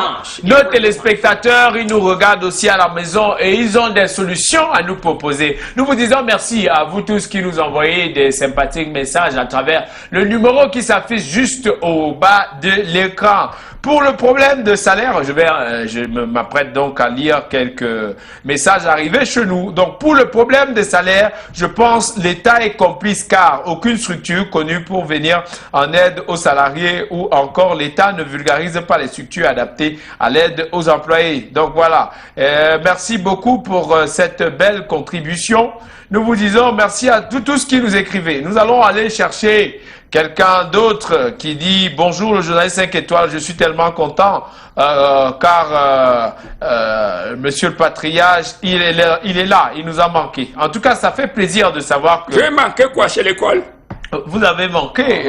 Nos téléspectateurs, ils nous regardent aussi à la maison et ils ont des solutions à nous proposer. Nous vous disons merci à vous tous qui nous envoyez des sympathiques messages à travers le numéro qui s'affiche juste au bas de l'écran. Pour le problème de salaire, je m'apprête donc à lire quelques messages arrivés chez nous. Donc, pour le problème de salaire, je pense l'État est complice car aucune structure connue pour venir en aide aux salariés ou encore l'État ne vulgarise pas les structures adaptées à l'aide aux employés. Donc, voilà. Merci beaucoup pour cette belle contribution. nous vous disons merci à tous qui nous écrivez. Nous allons aller chercher quelqu'un d'autre qui dit « Bonjour le journaliste 5 étoiles, je suis tellement content car monsieur le patriarche, il est là, il nous a manqué. » En tout cas, ça fait plaisir de savoir que... J'ai manqué quoi chez l'école? Vous avez manqué,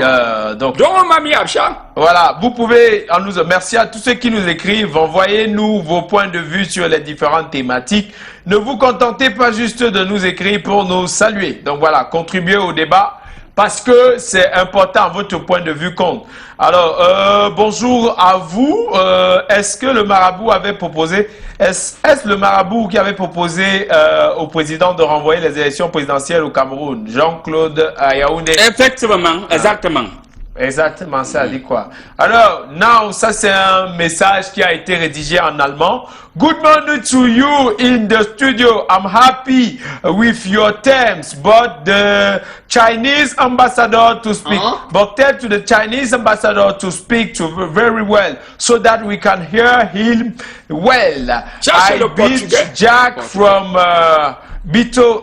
donc on m'a mis à champ. Voilà, vous pouvez, merci à tous ceux qui nous écrivent, envoyez-nous vos points de vue sur les différentes thématiques. Ne vous contentez pas juste de nous écrire pour nous saluer. Donc voilà, contribuez au débat parce que c'est important, votre point de vue compte. Alors, bonjour à vous. Est-ce que le marabout avait proposé, est-ce le marabout qui avait proposé au président de renvoyer les élections présidentielles au Cameroun, Jean-Claude Yaoundé? Effectivement, exactement. Exactement, ça dit quoi? Alors, now, ça c'est un message qui a été rédigé en allemand. Good morning to you in the studio. I'm happy with your terms, but the Chinese ambassador to speak. But tell to the Chinese ambassador to speak to very well, so that we can hear him well. I beat Jack from...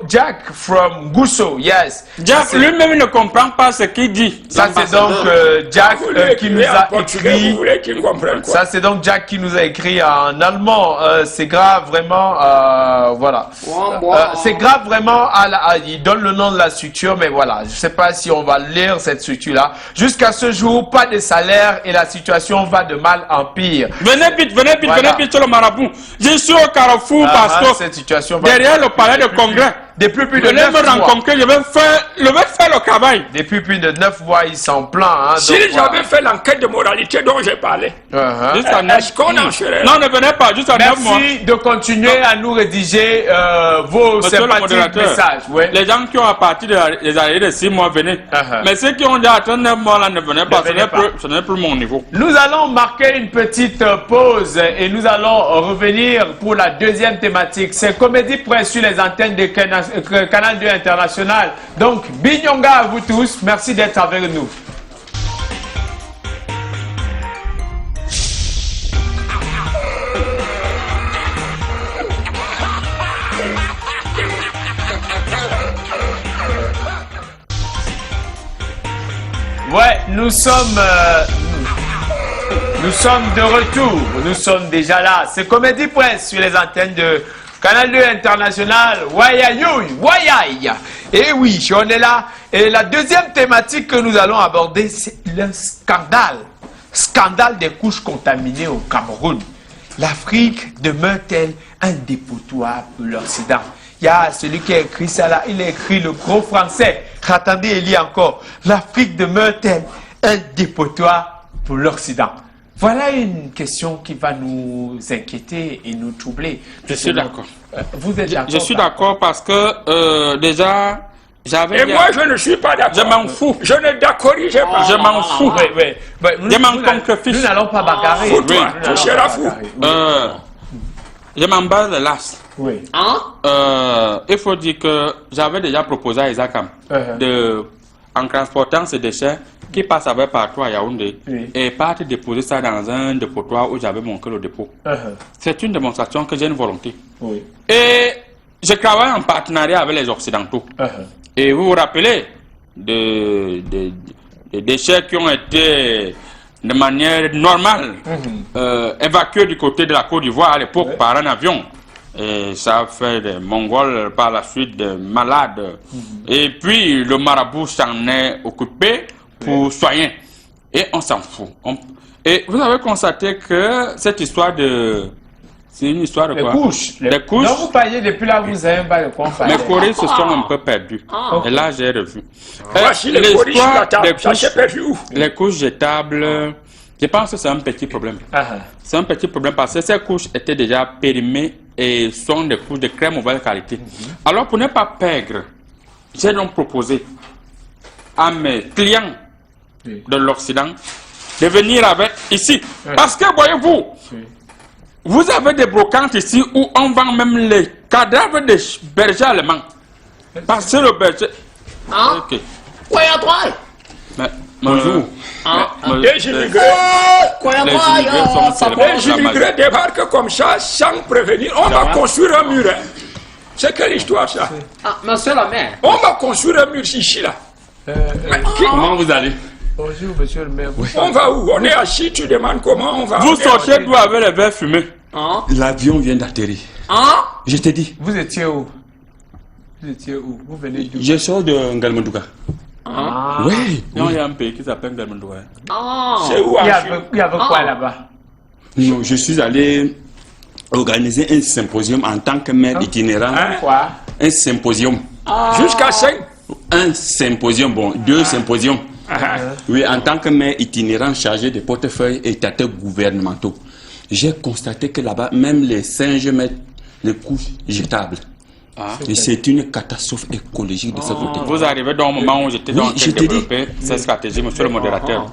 Jack from Gusso, yes. Jack lui-même ne comprend pas ce qu'il dit. Ça c'est donc Jack qui nous a écrit. Ça c'est donc Jack qui nous a écrit en allemand. C'est grave vraiment, voilà. C'est grave vraiment. Il donne le nom de la structure, mais voilà. Je sais pas si on va lire cette structure-là. Jusqu'à ce jour, pas de salaire et la situation va de mal en pire. Venez vite sur le marabout. Je suis au carrefour parce que cette situation derrière le palais de congrès. Depuis plus de 9 mois. rencontrer, je vais faire le travail. Depuis plus de 9 mois, ils s'en plaint. Hein, si j'avais fait l'enquête de moralité dont j'ai parlé, est-ce qu'on en serait? Non, ne venez pas, juste à 9 mois. Merci de continuer à nous rédiger vos sympathiques messages. Ouais. Les gens qui ont à partir des années de 6 mois, venez. Mais ceux qui ont déjà atteint 9 mois, là, ne venez pas. Ce n'est plus mon niveau. Nous allons marquer une petite pause et nous allons revenir pour la deuxième thématique. C'est Comédie Presse sur les antennes de Canal 2 International. Donc, Binyonga à vous tous. Merci d'être avec nous. Ouais, nous sommes de retour. Nous sommes déjà là. C'est Comédie Presse sur les antennes de Canal 2 International. Wayayoui, wayay. Et oui, on est là. Et la deuxième thématique que nous allons aborder, c'est le scandale. Scandale des couches contaminées au Cameroun. L'Afrique demeure-t-elle un dépotoir pour l'Occident? Il y a celui qui a écrit ça là, il a écrit le gros français. Attendez, il lit encore. L'Afrique demeure-t-elle un dépotoir pour l'Occident? Voilà une question qui va nous inquiéter et nous troubler. Je suis d'accord. Vous êtes d'accord? Je suis d'accord parce que déjà, j'avais... Et moi, je ne suis pas d'accord. Je m'en fous. Je ne d'accordige pas. Je m'en fous. Je m'en concrétise. Nous n'allons pas bagarrer. Fous-toi, tu seras fou. Je m'en bats de l'as. Oui. Il faut dire que j'avais déjà proposé à Isakam en transportant ces déchets qui passent avec partout à Yaoundé et partent déposer ça dans un dépotoir où j'avais monté le dépôt. C'est une démonstration que j'ai une volonté. Et je travaille en partenariat avec les Occidentaux. Et vous vous rappelez des déchets qui ont été de manière normale évacués du côté de la Côte d'Ivoire à l'époque par un avion. Et ça a fait des Mongols par la suite des malades. Et puis le marabout s'en est occupé pour soigner. Et on s'en fout. Et vous avez constaté que cette histoire de... C'est une histoire de quoi? Les couches. Non, vous parliez depuis là, vous avez pas de quoi parler. Mes choristes se sont un peu perdus. Et là, j'ai revu. Voici les choristes sur la table. Ça s'est perdu où? Les couches jetables, je pense que c'est un petit problème. C'est un petit problème parce que ces couches étaient déjà périmées et sont des couches de très mauvaise qualité. Alors, pour ne pas perdre, j'ai donc proposé à mes clients de l'Occident de venir avec ici. Parce que, voyez-vous, vous avez des brocantes ici où on vend même les cadavres des bergers allemands. Parce que le berger... Ok. Ouais, à toi. Mais, bonjour. Les immigrés débarquent comme ça sans prévenir. On va construire un mur. C'est quelle histoire ça? Ah, monsieur le maire. On va construire un mur ici là. Comment vous allez? Bonjour, monsieur le maire. On va où? On est assis, tu demandes comment on va. Vous sortez d'où avec les verres fumés? Hein? L'avion vient d'atterrir. Hein? Je t'ai dit. Vous étiez où? Vous étiez où? Vous venez d'où? Je sors de Ngalmandouga. Ah. Oui. Non, il y a un pays qui s'appelle Ngalmandouga. Ah. C'est où? Il y avait quoi là-bas? Non, je suis allé organiser un symposium en tant que maire itinérant. Quoi? Un symposium. Jusqu'à 5. Un symposium, bon, 2 symposiums. Oui, en tant que maire itinérant chargé des portefeuilles étatiques gouvernementaux, j'ai constaté que là-bas, même les singes mettent les couches jetables. Et c'est une catastrophe écologique de ce côté. Vous arrivez dans un moment où j'étais en train de développer cette stratégie, monsieur le modérateur.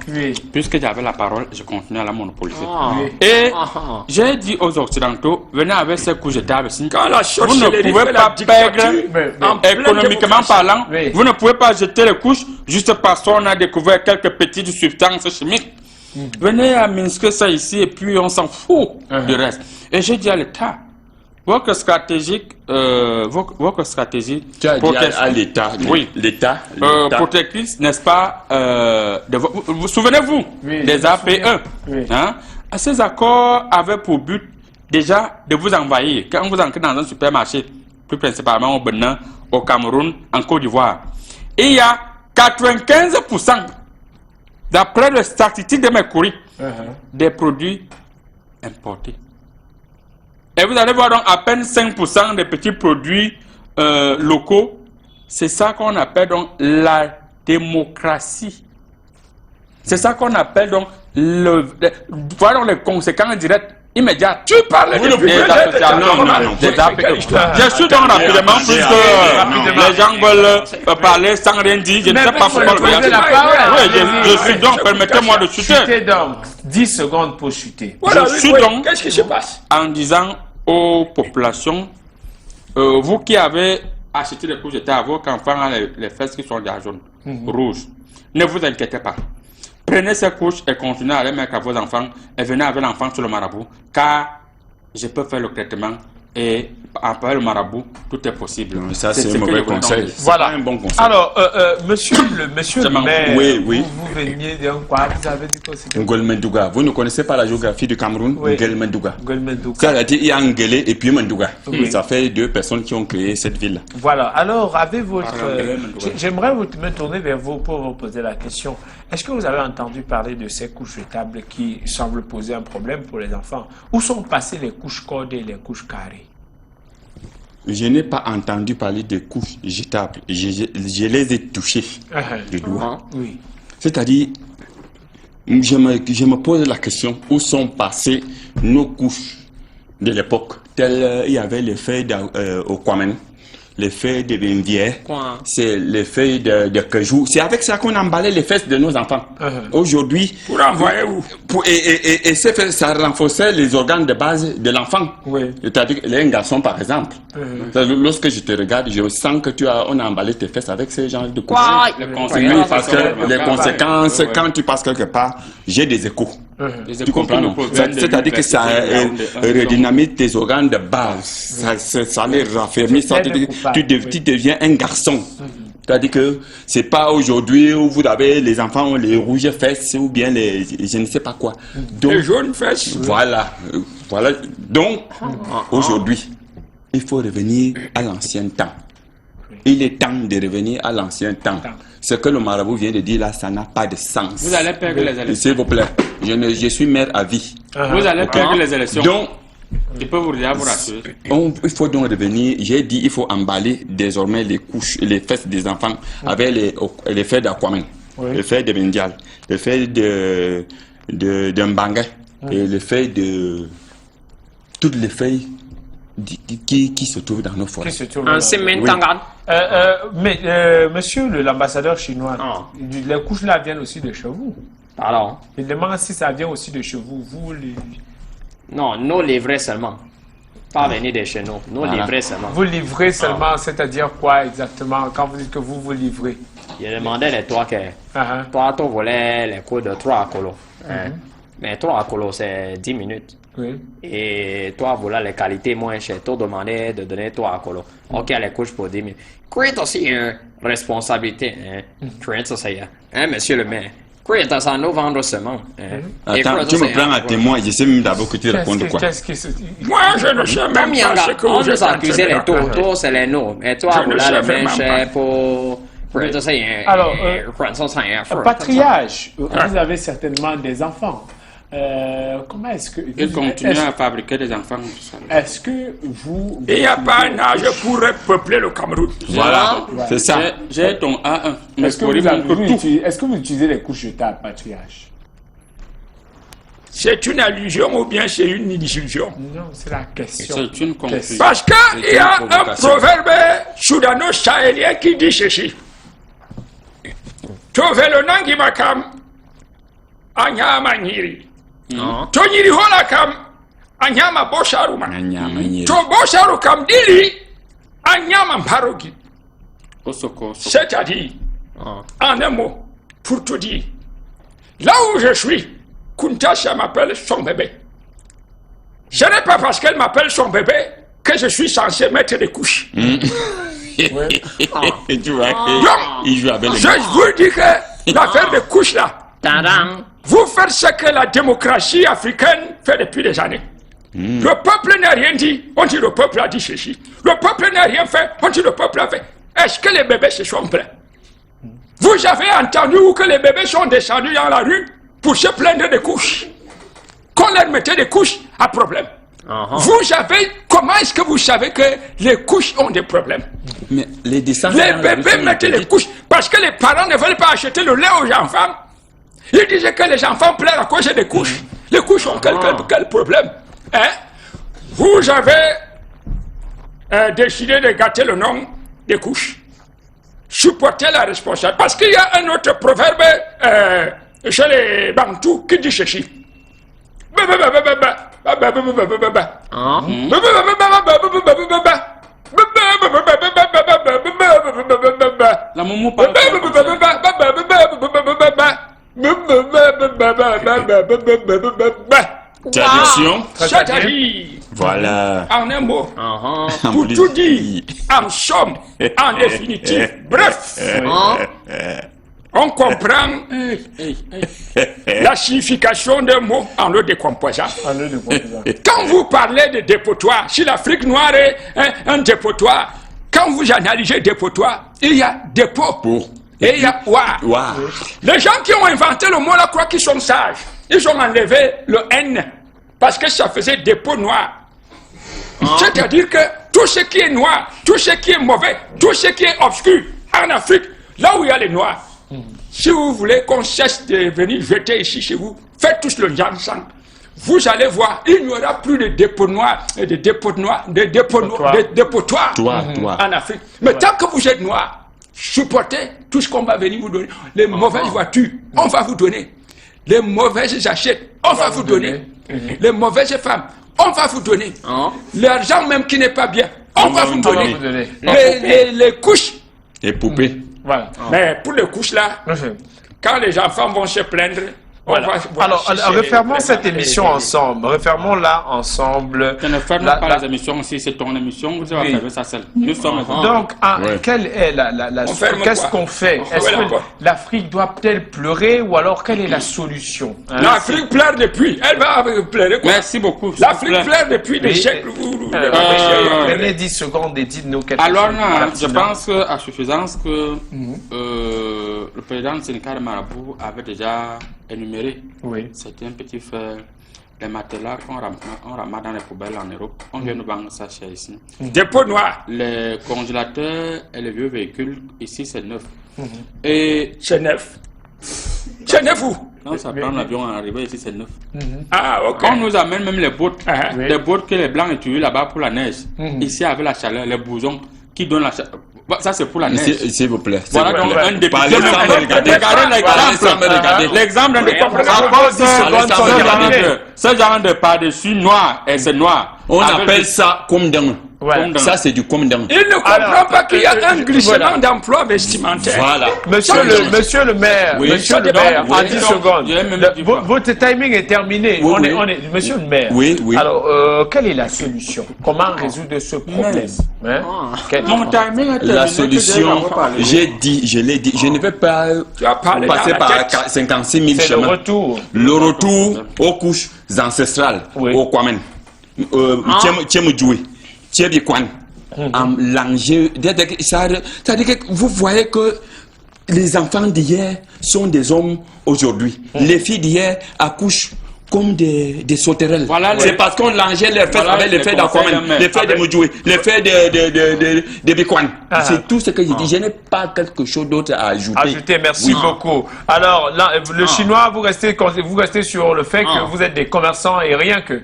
Puisque j'avais la parole, je continue à la monopoliser. Et j'ai dit aux Occidentaux, venez avec ces couches jetables. Vous ne pouvez pas perdre, économiquement parlant, vous ne pouvez pas jeter les couches juste parce qu'on a découvert quelques petites substances chimiques. Venez administrer ça ici et puis on s'en fout du reste. Et j'ai dit à l'État, votre stratégie, tu as dit à l'État, oui, l'État, protectrice, n'est-ce pas, vous souvenez-vous des APE, hein? Ces accords avaient pour but déjà de vous envahir. Quand vous entrez dans un supermarché, plus principalement au Bénin, au Cameroun, en Côte d'Ivoire, et il y a 95%, d'après les statistiques de mes courriers, des produits importés. Et vous allez voir donc à peine 5% des petits produits locaux. C'est ça qu'on appelle donc la démocratie. C'est ça qu'on appelle donc voilà les conséquences directes immédiates. Tu parles de je suis donc rapidement, puisque les gens veulent parler sans rien dire. Je ne sais pas pourquoi. Je suis donc, permettez-moi de chuter. Donc, 10 secondes pour chuter. Voilà, je suis donc, qu'est-ce qui se passe? En disant aux populations, vous qui avez acheté des couches jetables à vos enfants, les fesses qui sont déjà jaunes, rouges, ne vous inquiétez pas. Prenez ces couches et continuez à les mettre à vos enfants et venez avec l'enfant sur le marabout, car je peux faire le traitement et après le marabout, tout est possible. Non, ça c'est un mauvais conseil. Voilà. Un bon conseil. Alors, monsieur le maire, oui. vous veniez de quoi? Vous avez dit que c'était Ngolmendouga. Vous ne connaissez pas la géographie du Cameroun? Ngolmendouga. Ngolmendouga. Ça, il y a Ngélé et puis Mendouga. Ça fait 2 personnes qui ont créé cette ville. Voilà. Alors, avec votre... J'aimerais me tourner vers vous pour vous poser la question. Est-ce que vous avez entendu parler de ces couches jetables qui semblent poser un problème pour les enfants? Où sont passées les couches cordées et les couches carrées? Je n'ai pas entendu parler de couches jetables. Je les ai touchées du doigt. Oui. C'est-à-dire, je me pose la question, où sont passées nos couches de l'époque? Tel il y avait les feuilles au Kwamen, les feuilles de Benvier, c'est les feuilles de Kajou. C'est avec ça qu'on emballait les fesses de nos enfants. Aujourd'hui, pour envoyer où? Et ça renforçait les organes de base de l'enfant. C'est-à-dire les garçons, par exemple. Lorsque je te regarde, je sens que on a emballé tes fesses avec ces genres de couches. Parce que les conséquences, quand tu passes quelque part, j'ai des échos. Tu comprends, non? C'est-à-dire que ça redynamite tes organes de base. Ça les raffermit. Tu deviens un garçon. C'est-à-dire que c'est pas aujourd'hui où vous avez les enfants ont les rouges fesses ou bien les je ne sais pas quoi. Donc, les jaunes fesses. Voilà. Donc, aujourd'hui, il faut revenir à l'ancien temps. Il est temps de revenir à l'ancien temps. Ce que le marabout vient de dire là, ça n'a pas de sens. Vous allez perdre les élections. S'il vous plaît, je suis maire à vie. Vous allez perdre les élections. Donc, je peux vous rassurer. Il faut donc revenir. J'ai dit il faut emballer désormais les couches, les fesses des enfants avec les feuilles d'Aquaman, les feuilles de Bendial, les feuilles de Mbanga et les feuilles de toutes les feuilles qui se trouvent dans nos forêts. Mais monsieur l'ambassadeur chinois, les couches là viennent aussi de chez vous. Alors, il demande si ça vient aussi de chez vous. Non, nous livrer seulement. Pas venir de chez nous. Nous livrer seulement. Vous livrez seulement, c'est-à-dire quoi exactement quand vous dites que vous livrez? Je demandais les trois que toi, tu volais les cours de 3 colos. Mais 3 colos, c'est 10 minutes. Oui. Et toi, voilà les qualités moins chères. Toi, demander de donner 3 colos. Ok, les couches pour 10 minutes. Quoi aussi une responsabilité, hein? Quoi ça, hein, monsieur le maire? Quoi est ça nous vendre seulement? Attends, tu me prends à témoin, je sais même d'abord que tu réponds quoi. Moi, je ne sais même pas ce que on vous nous êtes en train accusé de les taux. raconter. Taux, c'est les noms. Et toi, Je ne voilà sais les vraiment mains chères pour... Alors, Alors, patriarche, vous avez certainement des enfants. Comment est-ce que... Ils continuent à fabriquer des enfants. Est-ce que vous... Il n'y a pas un âge pour peupler le Cameroun. Voilà, c'est ça. J'ai ton A1. Est-ce que vous utilisez les couches jetables, patriarche? C'est une allusion ou bien c'est une illusion? Non, c'est la question. C'est une confusion. Parce qu'il y a un proverbe soudano-sahélien qui dit ceci. Tovelonangi makam anyama nyiri. Tonyiri hola kam anyama bosharuma. To bosharu kam dili anyama mparogi. C'est-à-dire, en un mot, pour tout dire, là où je suis, Kuntasha m'appelle son bébé. Ce n'est pas parce qu'elle m'appelle son bébé que je suis censé mettre des couches. Tu vois, il joue avec les Je vous dis que l'affaire des couches là, vous faites ce que la démocratie africaine fait depuis des années. Le peuple n'a rien dit, on dit le peuple a dit ceci. Le peuple n'a rien fait, on dit le peuple a fait. Est-ce que les bébés se sont plaints? Vous avez entendu que les bébés sont descendus dans la rue pour se plaindre des couches? Qu'on leur mettait des couches à problème. Vous avez, comment est-ce que vous savez que les couches ont des problèmes? Mais les bébés mettaient les couches parce que les parents ne veulent pas acheter le lait aux enfants. Ils disaient que les enfants pleurent à cause des couches. Les couches ont quel problème? Hein? Vous avez décidé de gâter le nom des couches. Supportez la responsabilité. Parce qu'il y a un autre proverbe chez les Bantous qui dit ceci. La maman parle. Traduction. Voilà. En un mot. Pour tout dire. En somme. En définitive. Bref. On comprend la signification d'un mot en le décomposant. Quand vous parlez de dépotoir, si l'Afrique noire est un dépotoir, quand vous analysez dépotoir, il y a dépôt et il y a war. Les gens qui ont inventé le mot là croient qu'ils sont sages. Ils ont enlevé le N parce que ça faisait dépôt noir. C'est-à-dire que tout ce qui est noir, tout ce qui est mauvais, tout ce qui est obscur en Afrique, là où il y a les noirs, si vous voulez qu'on cesse de venir jeter ici chez vous, faites tous le ensemble. Vous allez voir, il n'y aura plus de dépôts noirs, de dépotoirs en Afrique. Mais tant que vous êtes noirs, supportez tout ce qu'on va venir vous donner. Les mauvaises voitures, on va vous donner. Les mauvaises assiettes, on va vous donner. Les mauvaises femmes, on va vous donner. L'argent même qui n'est pas bien, on va vous donner. Les couches. Les poupées. Voilà. Mais pour les couches là, quand les enfants vont se plaindre, voilà. Alors, refermons cette émission ensemble. Refermons-la ensemble. Ne fermons pas les émissions aussi, c'est ton émission, vous allez faire ça seul. Nous sommes donc, quelle est qu'est-ce qu'on fait? Est-ce que l'Afrique doit-elle pleurer ou alors quelle est la solution? L'Afrique pleure depuis. Elle va pleurer quoi? Merci beaucoup. L'Afrique pleure depuis des siècles. Prenez 10 secondes et dites-nous quelque chose. Alors, je pense à suffisance que le président du syndicat de Marabout avait déjà énuméré certains petits faits, les matelas qu'on ramasse dans les poubelles en Europe. On vient nous vendre ça chez ici. Dépôt noir. Les congélateurs et les vieux véhicules, ici c'est neuf. Et c'est neuf. C'est neuf où? Quand ça prend l'avion en arrivée ici c'est neuf. Ah ok. On nous amène même les bottes, les bottes que les blancs utilisent là-bas pour la neige. Ici avec la chaleur, les blousons qui donnent la chaleur. Ça c'est pour la neige. S'il vous plaît. Voilà donc un député. Regardez l'exemple. Ce genre de par-dessus noir et c'est noir. On appelle ça comme d'un. Ouais. Ça, c'est du commandant. Il ne comprend pas qu'il y a un glissement d'emploi vestimentaire. Voilà. Monsieur le maire, Oui. monsieur le maire, en 10 secondes. Il y a même dit Votre timing est terminé. Oui, Monsieur le maire. Oui, oui. Alors, quelle est la solution? Comment résoudre ce problème? Hein? Mon timing est La terminé, solution, je l'ai dit, je ne vais pas parlé passer dans la par tête. 56 000 C'est le chemins. retour. Le retour aux couches ancestrales, Oui. au Kwamen. Tchemudjoui, Tchébikwan, Langer. C'est-à-dire que vous voyez que les enfants d'hier sont des hommes aujourd'hui. Les filles d'hier accouchent comme des sauterelles. Voilà, c'est parce qu'on langeait les fesses avec les faits d'Akwamen, les faits de Mudjoui, les faits de Bikwan. C'est tout ce que je dis. Je n'ai pas quelque chose d'autre à ajouter. Merci beaucoup. Alors, là, le chinois, vous restez sur le fait que vous êtes des commerçants et rien que.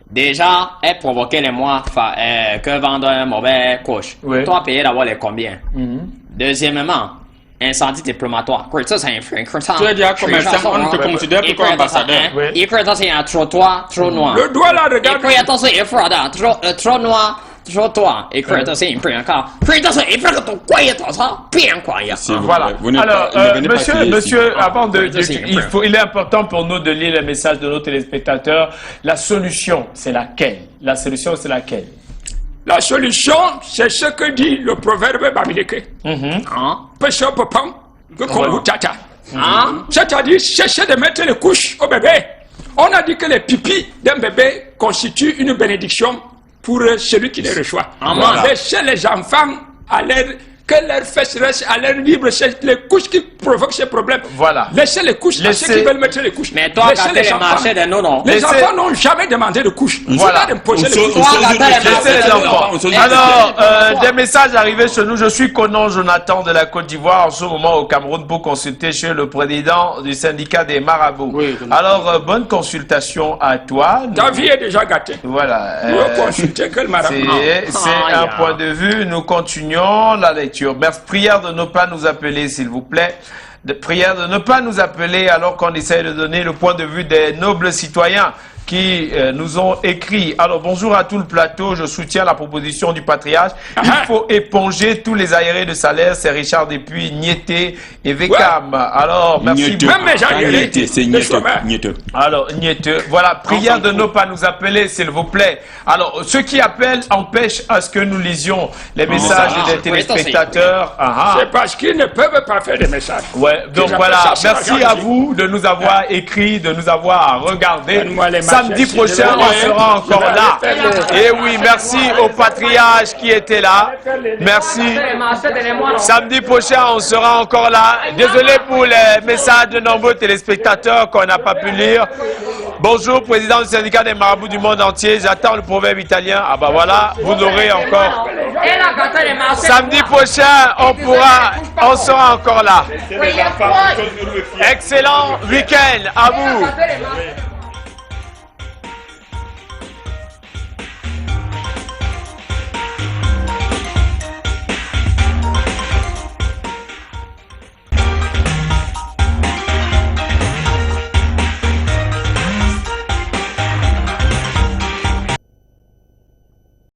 Déjà, elle provoquait les mois que vendre un mauvais coach. Oui. Toi, payer d'abord les combien? Deuxièmement, incendie diplomatoire. Ça, c'est un Tu es déjà commerçant, on ne te considère plus comme ambassadeur. Il croit que c'est un trop noir. Le doigt là, regarde. Il croit que c'est un trop noir. Voilà. Monsieur, avant il est important pour nous de lire le message de nos téléspectateurs. La solution, c'est laquelle? La solution, c'est ce que dit le proverbe bamileke. Pêcheur popon, que kongu tata. C'est-à-dire, chercher de mettre les couches au bébé. On a dit que les pipis d'un bébé constituent une bénédiction pour celui qui les reçoit. Laissez les enfants à que leurs fesses restent à l'air libre, c'est les couches qui provoquent ces problèmes. Voilà. Laissez les couches à ceux qui veulent mettre les couches. Mais toi, laissez les enfants. Les enfants n'ont jamais demandé de couches. Voilà. Laissez les enfants. Alors, des messages arrivés chez nous. Je suis Conan Jonathan de la Côte d'Ivoire en ce moment au Cameroun pour consulter chez le président du syndicat des marabouts. Oui, alors, bonne consultation à toi. Ta vie est déjà gâtée. Voilà. Consulter quel marabout. C'est un point de vue. Nous continuons la lecture. Merci. Prière de ne pas nous appeler, s'il vous plaît. Prière de ne pas nous appeler alors qu'on essaie de donner le point de vue des nobles citoyens qui nous ont écrit. Alors, bonjour à tout le plateau. Je soutiens la proposition du patriarche. Il faut éponger tous les aérés de salaire. C'est Richard Depuis, Nieté et Vekam. Alors, merci beaucoup. Même c'est Nieté. Alors, Nieté. Voilà, prière de ne pas nous appeler, s'il vous plaît. Alors, ceux qui appellent empêchent à ce que nous lisions les messages des téléspectateurs. C'est parce qu'ils ne peuvent pas faire des messages. Ouais, donc voilà. Merci à vous de nous avoir écrit, de nous avoir regardé. Samedi prochain, on sera encore là. Et oui, merci au patriarche qui était là. Merci. Samedi prochain, on sera encore là. Désolé pour les messages de nombreux téléspectateurs qu'on n'a pas pu lire. Bonjour, président du syndicat des marabouts du monde entier. J'attends le proverbe italien. Ah bah voilà, vous aurez encore. Samedi prochain, on sera encore là. Excellent week-end à vous.